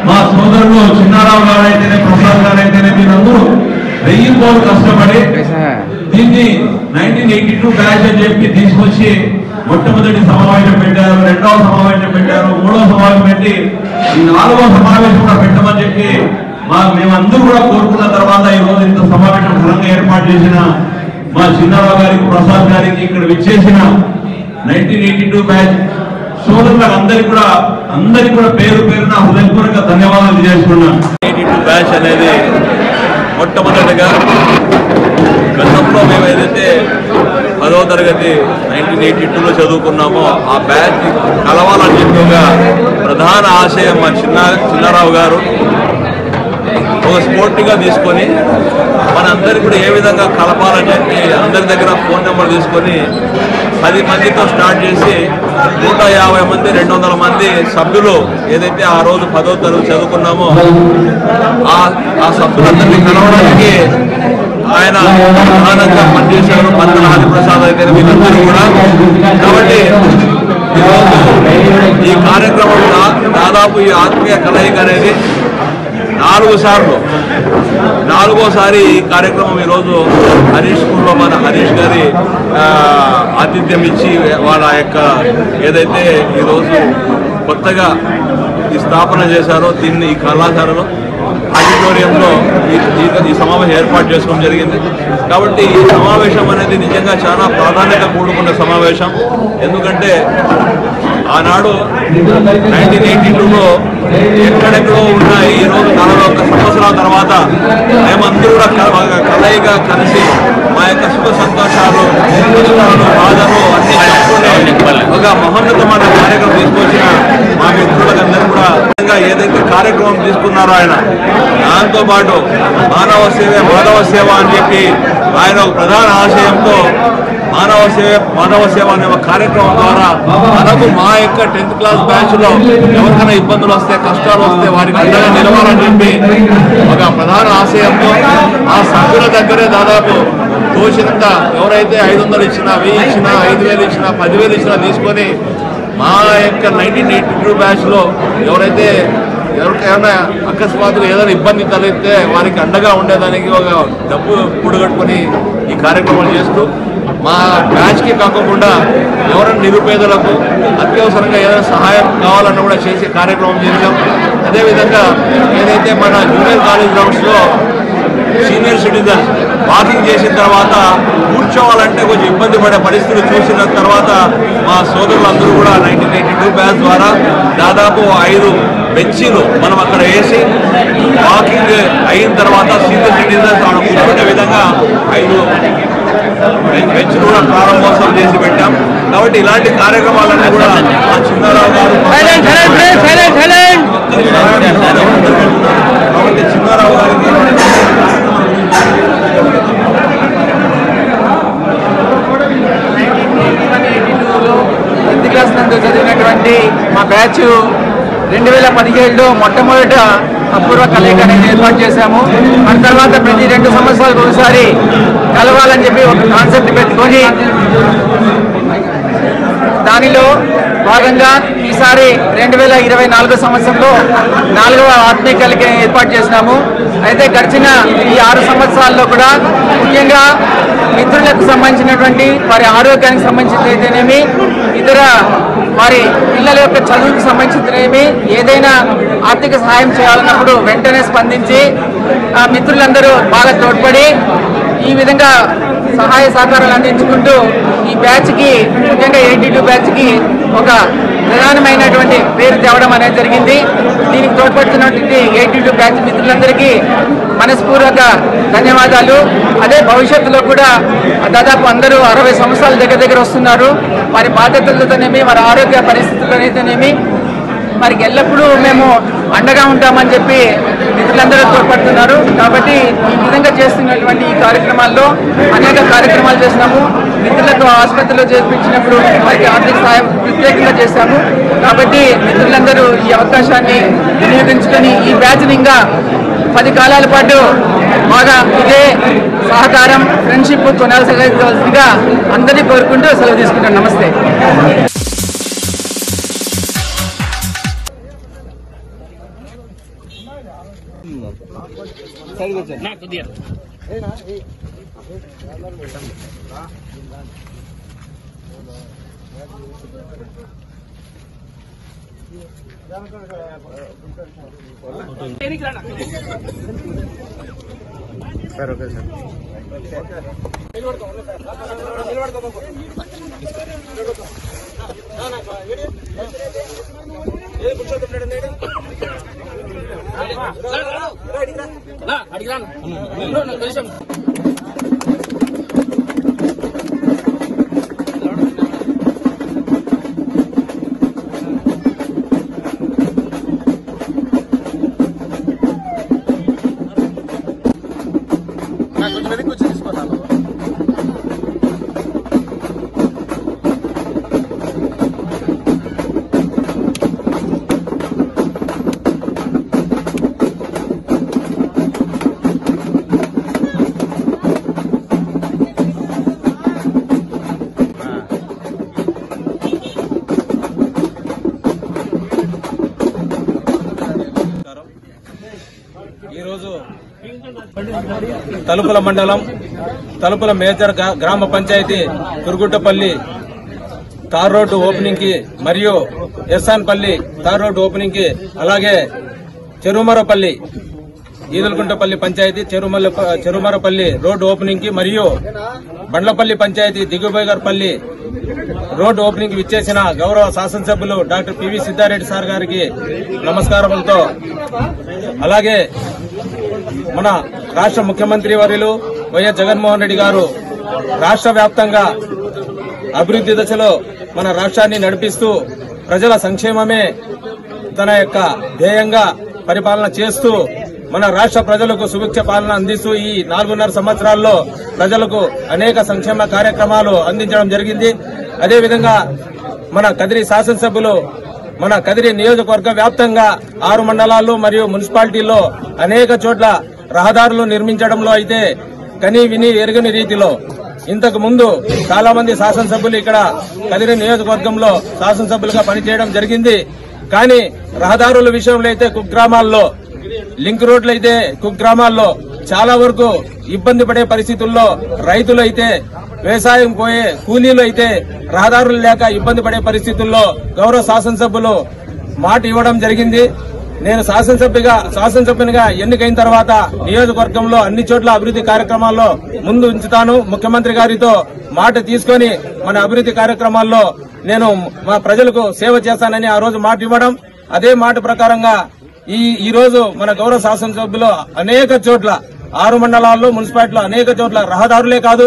మా సోదరులు చిన్నారావు గారు అయితేనే ప్రసాద్ గారు అయితేనే మీరందరూ 1000 కోట్లు కష్టపడి దీన్ని 1982 బ్యాచ్ అని చెప్పి తీసుకొచ్చి మొట్టమొదటి సమావేశం పెట్టారు, 2వ సమావేశం పెట్టారు, 3వ సమావేశం పెట్టి ఈ 4వ సమావేశం కూడా పెట్టమని చెప్పి మేమందరూ కూడా కోరుకున్న తర్వాత ఈ రోజు ఇంత సమావేశం ఘనంగా ఏర్పాటు చేసిన మా చిన్నారావు గారికి, ప్రసాద్ గారికి, ఇక్కడ విచ్చేసిన 1982 బ్యాచ్ సోదరులకు అందరికి కూడా పేరు పేరున హృదయపూర్వక ధన్యవాదాలు తెలియజేస్తున్నాను. 82 బ్యాచ్ అనేది మొట్టమొదటిగా గతంలో మేము ఏదైతే 10వ తరగతి 1982లో చదువుకున్నామో ఆ బ్యాచ్ కలవాలని చెప్పి ఒక ప్రధాన ఆశయం మా చిన్నారావు గారు ఒక స్పోర్టివ్గా తీసుకొని మనందరికీ కూడా ఏ విధంగా కలపాలని చెప్పి అందరి దగ్గర ఫోన్ నెంబర్ తీసుకొని 10 మందితో స్టార్ట్ చేసి 150 మంది 200 మంది సభ్యులు ఏదైతే ఆ రోజు 10వ తరగతి చదువుకున్నామో ఆ సభ్యులందరినీ కలవడానికి ఆయన ప్రధానంగా పనిచేశారు. పంతల హరిప్రసాద్ అయితే వీళ్ళందరూ కూడా. కాబట్టి ఈరోజు ఈ కార్యక్రమంలో దాదాపు ఈ ఆత్మీయ కలయిక అనేది 4 సార్లు 4వసారి ఈ కార్యక్రమం ఈరోజు హరీష్ స్కూల్లో మన హరీష్ గారి ఆతిథ్యం ఇచ్చి వాళ్ళ యొక్క ఏదైతే ఈరోజు కొత్తగా ఈ స్థాపన చేశారో దీన్ని ఈ కళాశాలలో ఆడిటోరియంలో ఈ సమావేశం ఏర్పాటు చేసుకోవడం జరిగింది. కాబట్టి ఈ సమావేశం అనేది నిజంగా చాలా ప్రాధాన్యత కూడుకున్న సమావేశం. ఎందుకంటే ఆనాడు 1982లో ఎక్కడెక్కడో ఉన్న ఈ రోజు 41 సంవత్సరాల తర్వాత మేమందరూ కూడా కలయిగా కలిసి మా యొక్క సుఖ సంతోషాలు, కష్టాలు, బాధలు అన్ని చెప్పుకునే ఒక మహోన్నతమైన కార్యక్రమం తీసుకొచ్చిన మా మిత్రులందరూ కూడా ఏదైతే కార్యక్రమం తీసుకున్నారో ఆయన దాంతోపాటు మానవ సేవ మాధవ సేవ అని చెప్పి ఆయన ఒక ప్రధాన ఆశయంతో మానవ సేవ అనే ఒక కార్యక్రమం ద్వారా మనకు మా యొక్క 10th క్లాస్ బ్యాచ్ లో ఎవరికైనా ఇబ్బందులు వస్తే, కష్టాలు వస్తే వారికి అండగా నిలవాలని చెప్పి ఒక ప్రధాన ఆశయంతో ఆ సభ్యుల దగ్గరే దాదాపు తోచినంత ఎవరైతే 500 ఇచ్చినా, 1000 ఇచ్చినా, 5000 ఇచ్చినా, 10,000 ఇచ్చినా తీసుకొని మా యొక్క 1982 బ్యాచ్ లో ఎవరికైనా అకస్మాత్తుగా ఏదైనా ఇబ్బంది తలెత్తే వారికి అండగా ఉండేదానికి ఒక డబ్బు కూడగట్టుకొని ఈ కార్యక్రమాలు చేస్తూ మా బ్యాచ్కి కాకుండా ఎవరైనా నిరుపేదలకు అత్యవసరంగా ఏదైనా సహాయం కావాలన్నా కూడా చేసే కార్యక్రమం చేసాం. అదేవిధంగా ఏదైతే మన జూనియర్ కాలేజ్ గ్రౌండ్స్లో సీనియర్ సిటిజన్స్ వాకింగ్ చేసిన తర్వాత కూర్చోవాలంటే కొంచెం ఇబ్బంది పడే పరిస్థితులు చూసిన తర్వాత మా సోదరులందరూ కూడా 1982 బ్యాచ్ ద్వారా దాదాపు 5 బెంచీలు మనం అక్కడ వేసి వాకింగ్ అయిన తర్వాత సీనియర్ సిటిజన్స్ అక్కడ కూర్చునే విధంగా 5 బెంచ్లు కూడా ప్రారంభోత్సవం చేసి పెట్టాం. కాబట్టి ఇలాంటి కార్యక్రమాలన్నీ కూడా మా చిన్నారావు గారు కాబట్టి చిన్నారావు గారికి 10th క్లాస్ నందు చదివినటువంటి మా బ్యాచ్ 2017లో మొట్టమొదట అపూర్వ కలయిక అనేది ఏర్పాటు చేశాము. మన తర్వాత ప్రతి 2 సంవత్సరాలకు ఒకసారి కలవాలని చెప్పి ఒక కాన్సెప్ట్ పెట్టుకొని దానిలో భాగంగా ఈసారి 2024 సంవత్సరంలో 4వ ఆత్మీయ కలయిక ఏర్పాటు చేసినాము. అయితే గడిచిన ఈ 6 సంవత్సరాల్లో కూడా ముఖ్యంగా మిత్రులకు సంబంధించినటువంటి వారి ఆరోగ్యానికి సంబంధించినైతేనేమి, ఇతర వారి పిల్లల యొక్క చదువుకు సంబంధించినవి ఏదైనా ఆర్థిక సహాయం చేయాలన్నప్పుడు వెంటనే స్పందించి ఆ మిత్రులందరూ బాగా తోడ్పడి ఈ విధంగా సహాయ సహకారాలు అందించుకుంటూ ఈ బ్యాచ్కి ముఖ్యంగా 82 బ్యాచ్కి ఒక ప్రధానమైనటువంటి పేరు తేవడం అనేది జరిగింది. దీనికి తోడ్పడుతున్నటువంటి 82 బ్యాచ్ మిత్రులందరికీ మనస్పూర్వక ధన్యవాదాలు. అదే భవిష్యత్తులో కూడా దాదాపు అందరూ 60 సంవత్సరాల దగ్గర వస్తున్నారు. వారి బాధ్యతలతోనేమి, వారి ఆరోగ్య పరిస్థితులనైతేనేమి మరి ఎల్లప్పుడూ మేము అండగా ఉంటామని చెప్పి మిత్రులందరూ తోడ్పడుతున్నారు. కాబట్టి ఈ విధంగా చేస్తున్నటువంటి ఈ కార్యక్రమాల్లో అనేక కార్యక్రమాలు చేస్తున్నాము. మిత్రులకు ఆసుపత్రిలో చేర్పించినప్పుడు వారికి ఆర్థిక సహాయం ప్రత్యేకంగా చేశాము. కాబట్టి మిత్రులందరూ ఈ అవకాశాన్ని వినియోగించుకొని ఈ బ్యాచ్ని ఇంకా 10 కాలాల పాటు బాగా ఇదే సహకారం ఫ్రెండ్షిప్ కొనసాగించవలసిందిగా అందరినీ కోరుకుంటూ సెలవు తీసుకుంటాను. నమస్తే. Sir okay sir. ఈరోజు తలుపుల మండలం తలుపుల మేజర్ గ్రామ పంచాయతీ తురుగుట్టపల్లి తార్ రోడ్డు ఓపెనింగ్ కి మరియు ఎస్సాన్పల్లి తార్ రోడ్డు ఓపెనింగ్ కి అలాగే చెరుమరపల్లి ఈదులకుంటపల్లి పంచాయతీ చెరుమరపల్లి రోడ్డు ఓపెనింగ్ కి మరియు బండ్లపల్లి పంచాయతీ దిగుబైగర్పల్లి రోడ్డు ఓపెనింగ్ విచ్చేసిన గౌరవ శాసనసభ్యులు డాక్టర్ పివి సిద్ధారెడ్డి సార్ గారికి నమస్కారములతో అలాగే మన రాష్ట్ర ముఖ్యమంత్రి వర్యులు వైఎస్ జగన్మోహన్ రెడ్డి గారు రాష్ట్ర వ్యాప్తంగా అభివృద్ది దశలో మన రాష్ట్రాన్ని నడిపిస్తూ ప్రజల సంక్షేమమే తన యొక్క ధ్యేయంగా పరిపాలన చేస్తూ మన రాష్ట్ర ప్రజలకు సుభిక్ష పాలన అందిస్తూ ఈ 4.5 సంవత్సరాల్లో ప్రజలకు అనేక సంక్షేమ కార్యక్రమాలు అందించడం జరిగింది. అదేవిధంగా మన కదిరి శాసనసభ్యులు మన కదిరి నియోజకవర్గ వ్యాప్తంగా 6 మండలాల్లో మరియు మున్సిపాలిటీల్లో అనేక చోట్ల రహదారులు నిర్మించడంలో అయితే కని విని ఎరుగని రీతిలో ఇంతకు ముందు చాలా మంది శాసనసభ్యులు ఇక్కడ కదిరి నియోజకవర్గంలో శాసనసభ్యులుగా పనిచేయడం జరిగింది. కానీ రహదారుల విషయంలో అయితే కుగ్రామాల్లో లింక్ రోడ్లు అయితే కుగ్రామాల్లో చాలా వరకు ఇబ్బంది పడే పరిస్థితుల్లో రైతులు అయితే వ్యవసాయం పోయే కూలీలు అయితే రహదారులు లేక ఇబ్బంది పడే పరిస్థితుల్లో గౌరవ శాసనసభ్యులు మాట ఇవ్వడం జరిగింది. నేను శాసనసభ్యునిగా ఎన్నికైన తర్వాత నియోజకవర్గంలో అన్ని చోట్ల అభివృద్ది కార్యక్రమాల్లో ముందు ఉంచుతాను. ముఖ్యమంత్రి గారితో మాట తీసుకుని మన అభివృద్ది కార్యక్రమాల్లో నేను మా ప్రజలకు సేవ చేస్తానని ఆ రోజు మాట ఇవ్వడం, అదే మాట ప్రకారంగా ఈ రోజు మన గౌరవ శాసనసభ్యులు అనేక చోట్ల 6 మండలాల్లో మున్సిపాలిటీలో అనేక చోట్ల రహదారులే కాదు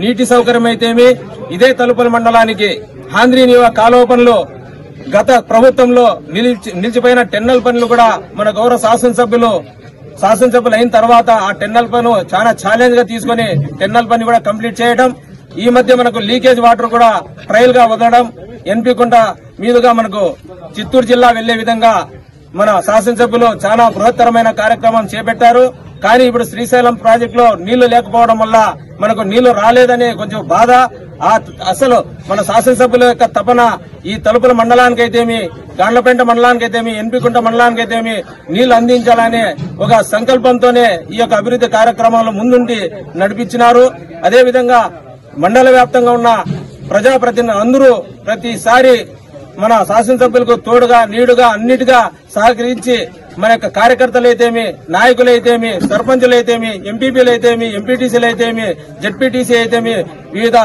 నీటి సౌకర్యం అయితేమి ఇదే తలుపుల మండలానికి హాంద్రీనివా కాలువ పనులు గత ప్రభుత్వంలో నిలిచిపోయిన టెన్నల్ పనులు కూడా మన గౌరవ శాసనసభ్యులు అయిన తర్వాత ఆ టెన్నల్ పను చాలా ఛాలెంజ్ గా తీసుకుని టెన్నల్ పని కూడా కంప్లీట్ చేయడం, ఈ మధ్య మనకు లీకేజ్ వాటర్ కూడా ట్రయల్ గా వదలడం, ఎన్పికుంట మీదుగా మనకు చిత్తూరు జిల్లా వెళ్లే విధంగా మన శాసనసభ్యులు చాలా బృహత్తరమైన కార్యక్రమం చేపట్టారు. కానీ ఇప్పుడు శ్రీశైలం ప్రాజెక్టులో నీళ్లు లేకపోవడం వల్ల మనకు నీళ్లు రాలేదనే కొంచెం బాధ. అసలు మన శాసనసభ్యుల యొక్క తపన ఈ తలుపుల మండలానికైతేమి, గాండ్లపేంట మండలానికైతేమి, ఎన్పికుంట మండలానికైతేమి నీళ్లు అందించాలనే ఒక సంకల్పంతోనే ఈ యొక్క అభివృద్ది కార్యక్రమాలు ముందుండి నడిపించినారు. అదేవిధంగా మండల వ్యాప్తంగా ఉన్న ప్రజాప్రతినిధులు అందరూ ప్రతిసారి మన శాసనసభ్యులకు తోడుగా నీడుగా అన్నిటిగా సహకరించి మన యొక్క కార్యకర్తలైతేమి, నాయకులైతేమి, సర్పంచులైతేమి, ఎంపీపీలైతేమి, ఎంపీటీసీలైతేమి, జెడ్పీటీసీ అయితేమి, వివిధ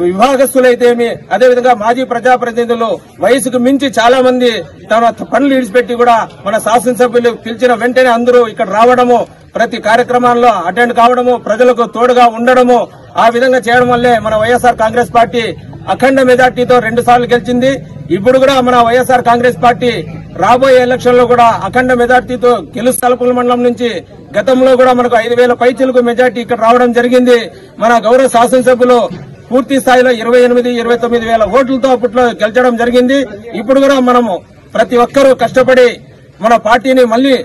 విభాగస్తులైతేమి, అదేవిధంగా మాజీ ప్రజాప్రతినిధులు వయసుకు మించి చాలా మంది తమ పనులు విడిచిపెట్టి కూడా మన శాసనసభ్యులు పిలిచిన వెంటనే అందరూ ఇక్కడ రావడము, ప్రతి కార్యక్రమాల్లో అటెండ్ కావడము, ప్రజలకు తోడుగా ఉండడము, ఆ విధంగా చేయడం వల్లే మన వైఎస్ఆర్ కాంగ్రెస్ పార్టీ అఖండ మెజార్టీతో 2 సార్లు గెలిచింది. ఇప్పుడు కూడా మన వైఎస్ఆర్ కాంగ్రెస్ పార్టీ రాబోయే ఎలక్షన్ లో కూడా అఖండ మెజార్టీతో తలుపుల మండలం నుంచి గతంలో కూడా మనకు 5,000 పైచిలకు మెజార్టీ ఇక్కడ రావడం జరిగింది. మన గౌరవ శాసనసభ్యులు పూర్తి స్థాయిలో 28-29 వేల ఓట్లతో అప్పట్లో గెలిచడం జరిగింది. ఇప్పుడు కూడా మనము ప్రతి ఒక్కరూ కష్టపడి మన పార్టీని మళ్లీ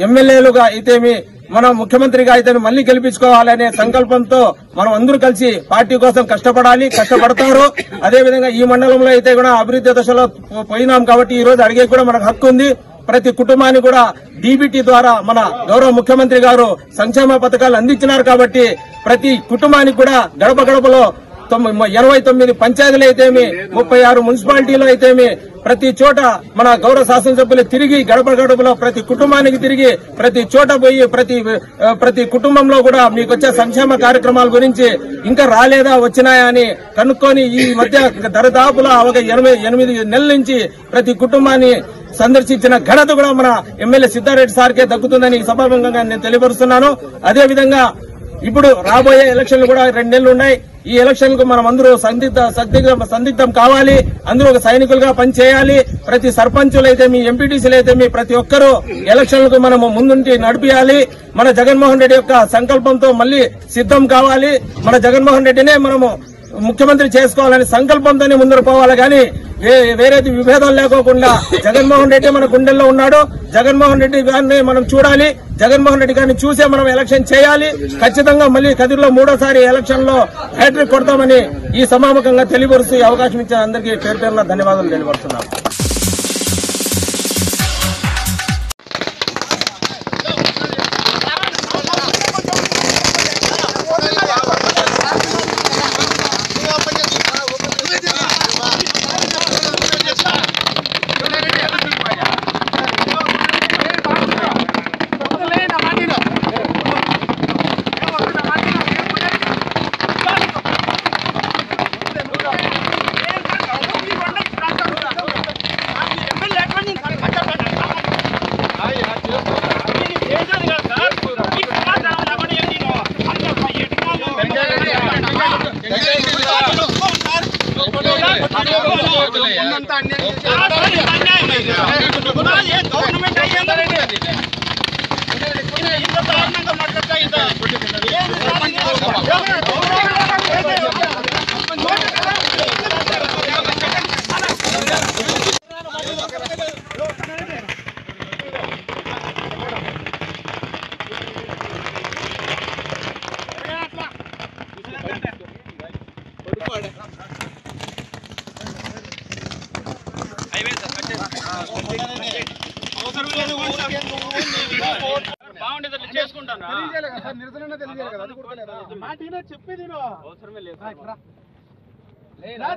ఎమ్మెల్యేలుగా అయితేమి మన ముఖ్యమంత్రిగా అయితే మళ్లీ గెలిపించుకోవాలనే సంకల్పంతో మనం అందరూ కలిసి పార్టీ కోసం కష్టపడతారు. అదేవిధంగా ఈ మండలంలో అయితే కూడా అభివృద్ధి దశలో పోయినాం కాబట్టి ఈ రోజు అడిగే కూడా మనకు హక్కు ఉంది. ప్రతి కుటుంబాన్ని కూడా డీబీటీ ద్వారా మన గౌరవ ముఖ్యమంత్రి గారు సంక్షేమ పథకాలు అందించినారు కాబట్టి ప్రతి కుటుంబానికి కూడా గడప గడపలో 89 పంచాయతీలు అయితేమి 36 మున్సిపాలిటీలు అయితేమి ప్రతి చోట మన గౌరవ శాసనసభ్యులు తిరిగి గడప గడపలో ప్రతి కుటుంబానికి తిరిగి ప్రతి చోట పోయి ప్రతి కుటుంబంలో కూడా మీకు వచ్చే సంక్షేమ కార్యక్రమాల గురించి ఇంకా రాలేదా వచ్చినాయా అని కనుక్కొని ఈ మధ్య దరిదాపులా ఒక 8 నెలల నుంచి ప్రతి కుటుంబాన్ని సందర్శించిన ఘనత కూడా మన ఎమ్మెల్యే సిద్ధారెడ్డి సార్కే దక్కుతుందని ఈ సభాముఖంగా నేను తెలియపరుస్తున్నాను. అదేవిధంగా ఇప్పుడు రాబోయే ఎలక్షన్లు కూడా 2 నెలలు ఉన్నాయి. ఈ ఎలక్షన్ కు మనం అందరూ సందిగ్ధం కావాలి. అందరూ ఒక సైనికులుగా పనిచేయాలి. ప్రతి సర్పంచులు అయితే మీ ఎంపీటీసీలు అయితే మీ ప్రతి ఒక్కరూ ఎలక్షన్లకు మనము ముందుండి నడిపియాలి. మన జగన్మోహన్ రెడ్డి యొక్క సంకల్పంతో మళ్లీ సిద్ధం కావాలి. మన జగన్మోహన్ రెడ్డినే మనము ముఖ్యమంత్రి చేసుకోవాలని సంకల్పంతోనే ముందరు పోవాలి కానీ వేరే విభేదాలు లేకోకుండా జగన్మోహన్ రెడ్డి మన గుండెల్లో ఉన్నాడు. జగన్మోహన్ రెడ్డి గారిని మనం చూడాలి. జగన్మోహన్ రెడ్డి గారిని చూసే మనం ఎలక్షన్ చేయాలి. ఖచ్చితంగా మళ్లీ కదిరిలో 3వ ఎలక్షన్ లో హ్యాట్రిక్ కొడతామని ఈ సమాముఖంగా తెలియపరుస్తూ ఈ అవకాశం ఇచ్చిన అందరికీ పేరు పేరున ధన్యవాదాలు తెలియపరుస్తున్నాను.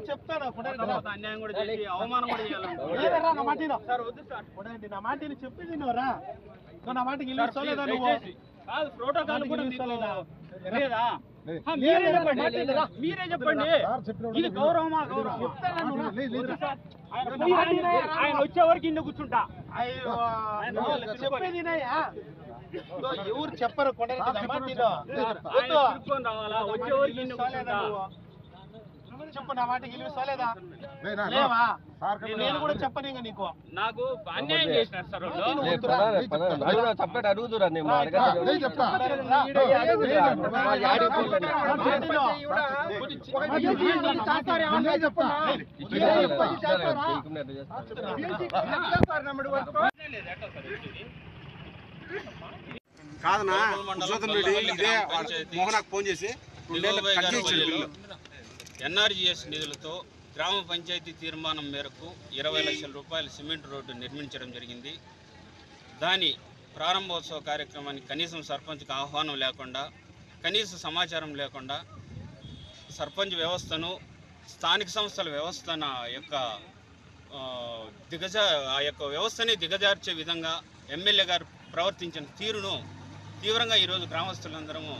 చెప్తాను అన్యాయం కూడా చేసి అవమానం కూడా చేయాలి. నా మాటని చెప్పేది నువ్వురా. నా మాటకి ఇల్లులేదా నువ్వు? ప్రోటోకాల్ కూడా లేదా? మీరే చెప్పండి. ఇది గౌరవమా? గౌరవం ఆయన వచ్చే వరకు ఇన్ని కూర్చుంటా. చెప్పేది ఎవరు చెప్పరు. వచ్చే వరకు ఇన్ని కూర్చుంటా. చెప్పు, నా మాటకి ఇల్లులేదా? లేవా? నేను కూడా చెప్పను. ఇంకా నీకు నాకు అన్యాయం చేసినారు సార్. అడుగుతురా కాదనా మోహనాకు ఫోన్ చేసి ఎన్ఆర్జీఎస్ నిధులతో గ్రామ పంచాయతీ తీర్మానం మేరకు 20 లక్షల రూపాయల సిమెంట్ రోడ్డు నిర్మించడం జరిగింది. దాని ప్రారంభోత్సవ కార్యక్రమానికి కనీసం సర్పంచ్కి ఆహ్వానం లేకుండా, కనీస సమాచారం లేకుండా సర్పంచ్ వ్యవస్థను, స్థానిక సంస్థల వ్యవస్థన యొక్క ఆ యొక్క వ్యవస్థని దిగజార్చే విధంగా ఎమ్మెల్యే గారు ప్రవర్తించిన తీరును తీవ్రంగా ఈరోజు గ్రామస్తులందరము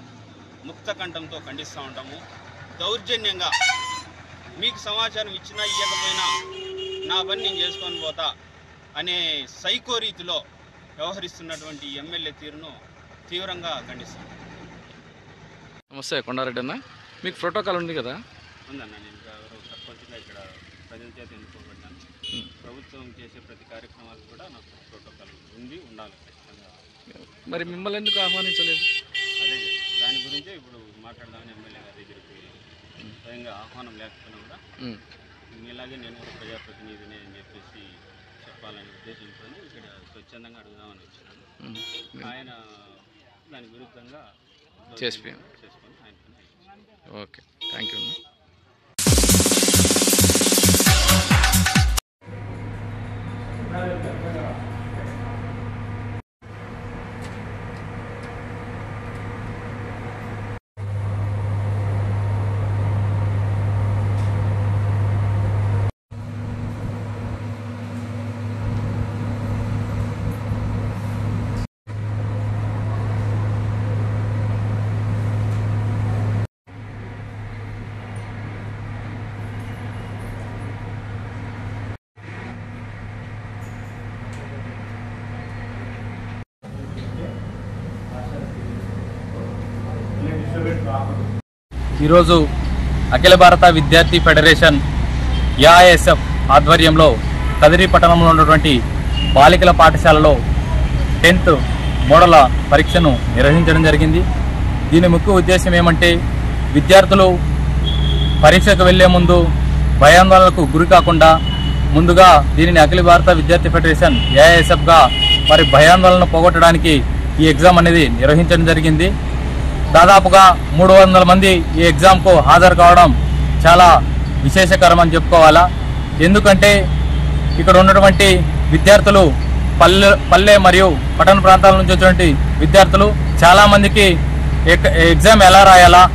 ముక్త కంఠంతో ఖండిస్తూ ఉంటాము. దౌర్జన్యంగా మీకు సమాచారం ఇచ్చినా ఇవ్వకపోయినా నా పని నేను చేసుకొని పోతా అనే సైకో రీతిలో వ్యవహరిస్తున్నటువంటి ఎమ్మెల్యే తీరును తీవ్రంగా ఖండిస్తాను. నమస్తే కొండారెడ్డి అన్న, మీకు ప్రోటోకాల్ ఉంది కదా? ఉందన్న. నేను సర్పంచ్గా ఇక్కడ ప్రజల చేత ఎన్నుకోబడ్డాను. ప్రభుత్వం చేసే ప్రతి కార్యక్రమాలు కూడా నాకు ప్రోటోకాల్ ఉండాలి ఖచ్చితంగా. మరి మిమ్మల్ని ఎందుకు ఆహ్వానించలేదు? అదే దాని గురించే ఇప్పుడు మాట్లాడదామని ఎమ్మెల్యే గారి దగ్గరికి స్వయంగా ఆహ్వానం లేకపోయినా కూడా మీలాగే నేను కూడా ప్రజాప్రతినిధిని అని చెప్పేసి చెప్పాలనే ఉద్దేశంతో ఇక్కడ స్వచ్ఛందంగా అడుగుదామని వచ్చినాను. ఆయన దాని విరుద్ధంగా చేసుకొని ఆయన ఓకే, థ్యాంక్ యూ. ఈరోజు అఖిల భారత విద్యార్థి ఫెడరేషన్ ఏఐఎస్ఎఫ్ ఆధ్వర్యంలో కదిరి పట్టణంలో ఉన్నటువంటి బాలికల పాఠశాలలో 10th మోడల్ పరీక్షను నిర్వహించడం జరిగింది. దీని ముఖ్య ఉద్దేశం ఏమంటే విద్యార్థులు పరీక్షకు వెళ్లే ముందు భయాందోళనకు గురి కాకుండా ముందుగా దీనిని అఖిల భారత విద్యార్థి ఫెడరేషన్ ఏఐఎస్ఎఫ్గా వారి భయాందోళనను పోగొట్టడానికి ఈ ఎగ్జామ్ అనేది నిర్వహించడం జరిగింది. దాదాపుగా 300 మంది ఈ ఎగ్జామ్కు హాజరు కావడం చాలా విశేషకరం అని చెప్పుకోవాలా. ఎందుకంటే ఇక్కడ ఉన్నటువంటి విద్యార్థులు పల్లె మరియు పట్టణ ప్రాంతాల నుంచి వచ్చినటువంటి విద్యార్థులు చాలామందికి ఎగ్జామ్ ఎలా రాయాలా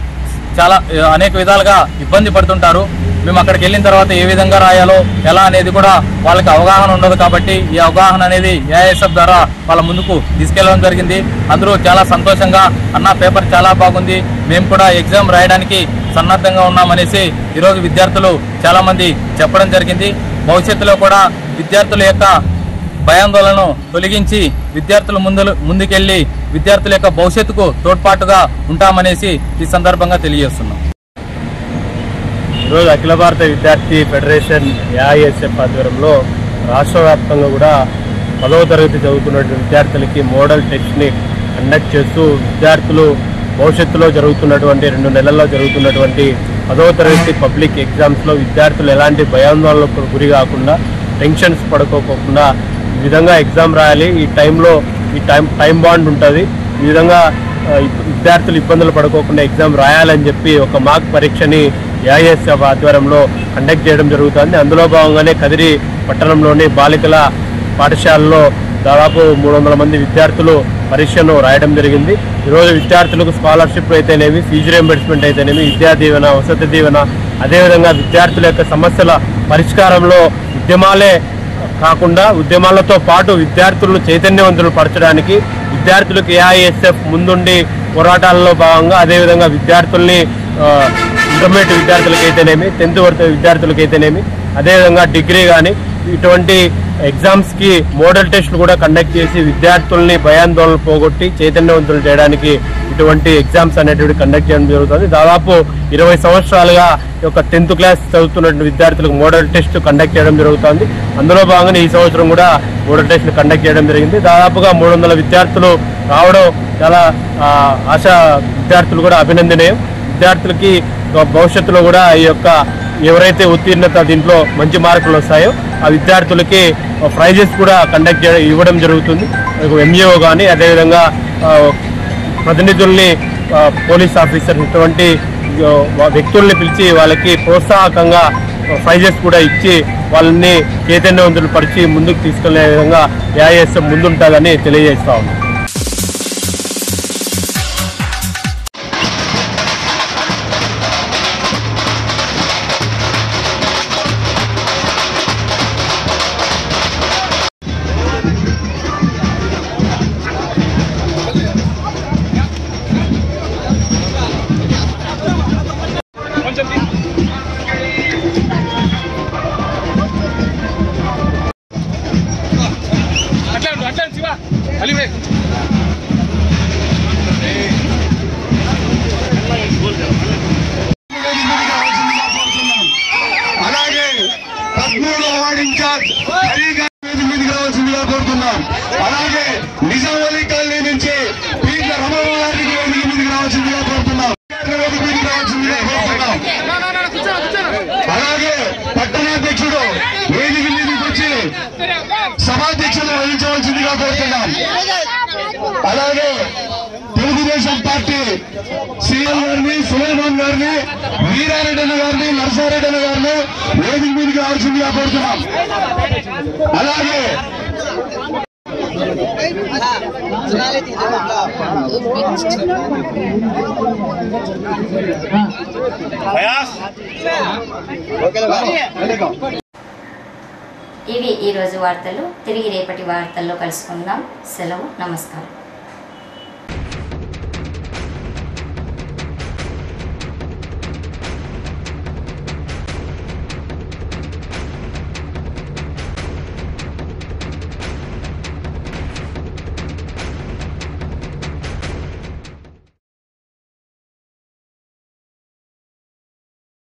చాలా అనేక విధాలుగా ఇబ్బంది పడుతుంటారు. మేము అక్కడికి వెళ్ళిన తర్వాత ఏ విధంగా రాయాలో ఎలా అనేది కూడా వాళ్ళకి అవగాహన ఉండదు. కాబట్టి ఈ అవగాహన అనేది ఏఐఎస్ఎఫ్ ద్వారా వాళ్ళ ముందుకు తీసుకెళ్లడం జరిగింది. అందరూ చాలా సంతోషంగా అన్న పేపర్ చాలా బాగుంది, మేము కూడా ఎగ్జామ్ రాయడానికి సన్నద్ధంగా ఉన్నామనేసి ఈరోజు విద్యార్థులు చాలామంది చెప్పడం జరిగింది. భవిష్యత్తులో కూడా విద్యార్థుల యొక్క భయాందోళనను తొలగించి విద్యార్థులు ముందుకెళ్లి విద్యార్థుల యొక్క భవిష్యత్తుకు తోడ్పాటుగా ఉంటామనేసి ఈ సందర్భంగా తెలియజేస్తున్నాం. ఈరోజు అఖిల భారత విద్యార్థి ఫెడరేషన్ ఏఐఎస్ఎఫ్ ఆధ్వర్యంలో రాష్ట్ర వ్యాప్తంగా కూడా 10వ తరగతి చదువుతున్నటువంటి విద్యార్థులకి మోడల్ టెస్ట్ని కండక్ట్ చేస్తూ విద్యార్థులు భవిష్యత్తులో జరుగుతున్నటువంటి 2 నెలల్లో జరుగుతున్నటువంటి 10వ తరగతి పబ్లిక్ ఎగ్జామ్స్లో విద్యార్థులు ఎలాంటి భయాందోళనకు గురి కాకుండా టెన్షన్స్ పడుకోకుండా ఈ విధంగా ఎగ్జామ్ రాయాలి, ఈ టైం బాండ్ ఉంటుంది, ఈ విధంగా విద్యార్థులు ఇబ్బందులు పడుకోకుండా ఎగ్జామ్ రాయాలని చెప్పి ఒక మాక్ పరీక్షని ఏఐఎస్ఎఫ్ ఆధ్వర్యంలో కండక్ట్ చేయడం జరుగుతుంది. అందులో భాగంగానే కదిరి పట్టణంలోని బాలికల పాఠశాలలో దాదాపు 300 మంది విద్యార్థులు పరీక్షను రాయడం జరిగింది. ఈరోజు విద్యార్థులకు స్కాలర్షిప్ అయితేనేమి, ఫీజు రియంబర్స్మెంట్ అయితేనేమి, విద్యా దీవెన, వసతి దీవెన, అదేవిధంగా విద్యార్థుల యొక్క సమస్యల పరిష్కారంలో ఉద్యమాలే కాకుండా ఉద్యమాలతో పాటు విద్యార్థులను చైతన్యవంతులు పరచడానికి విద్యార్థులకు ఏఐఎస్ఎఫ్ ముందుండి పోరాటాలలో భాగంగా అదేవిధంగా విద్యార్థుల్ని ఇంటర్మీడియట్ విద్యార్థులకైతేనేమి, 10th విద్యార్థులకైతేనేమి, అదేవిధంగా డిగ్రీ కానీ ఇటువంటి ఎగ్జామ్స్కి మోడల్ టెస్టులు కూడా కండక్ట్ చేసి విద్యార్థుల్ని భయాందోళనలు పోగొట్టి చైతన్యవంతులు చేయడానికి ఇటువంటి ఎగ్జామ్స్ అనేటివి కండక్ట్ చేయడం జరుగుతుంది. దాదాపు 20 సంవత్సరాలుగా ఈ యొక్క 10th క్లాస్ చదువుతున్న విద్యార్థులకు మోడల్ టెస్ట్ కండక్ట్ చేయడం జరుగుతుంది. అందులో భాగంగా ఈ సంవత్సరం కూడా మోడల్ టెస్ట్ కండక్ట్ చేయడం జరిగింది. దాదాపుగా 300 విద్యార్థులు రావడం చాలా ఆశా విద్యార్థులు కూడా అభినందనీయం. విద్యార్థులకి భవిష్యత్తులో కూడా ఈ యొక్క ఎవరైతే ఉత్తీర్ణత దీంట్లో మంచి మార్కులు వస్తాయో ఆ విద్యార్థులకి ప్రైజెస్ కూడా కండక్ట్ ఇవ్వడం జరుగుతుంది. ఎంఈఓ కానీ అదేవిధంగా ప్రతినిధుల్ని, పోలీస్ ఆఫీసర్ ఇటువంటి వ్యక్తుల్ని పిలిచి వాళ్ళకి ప్రోత్సాహకంగా ప్రైజెస్ కూడా ఇచ్చి వాళ్ళని చైతన్యవంతులు పరిచి ముందుకు తీసుకెళ్లే విధంగా ఏఐఎస్ఎఫ్ ముందుంటుందని తెలియజేస్తా ఉన్నాం. అట్లా శివ అలాగే తెలుగుదేశం పార్టీ సీఎం గారిని, సులేమాన్ గారిని, వీరారెడ్డి అన్న గారిని, నరసారెడ్డి అన్న గారిని వేదిక మీదకి రావాల్సిందిగా కోరుతున్నాం. అలాగే ఇవి ఈరోజు వార్తలు. తిరిగి రేపటి వార్తల్లో కలుసుకుందాం. సెలవు, నమస్కారం.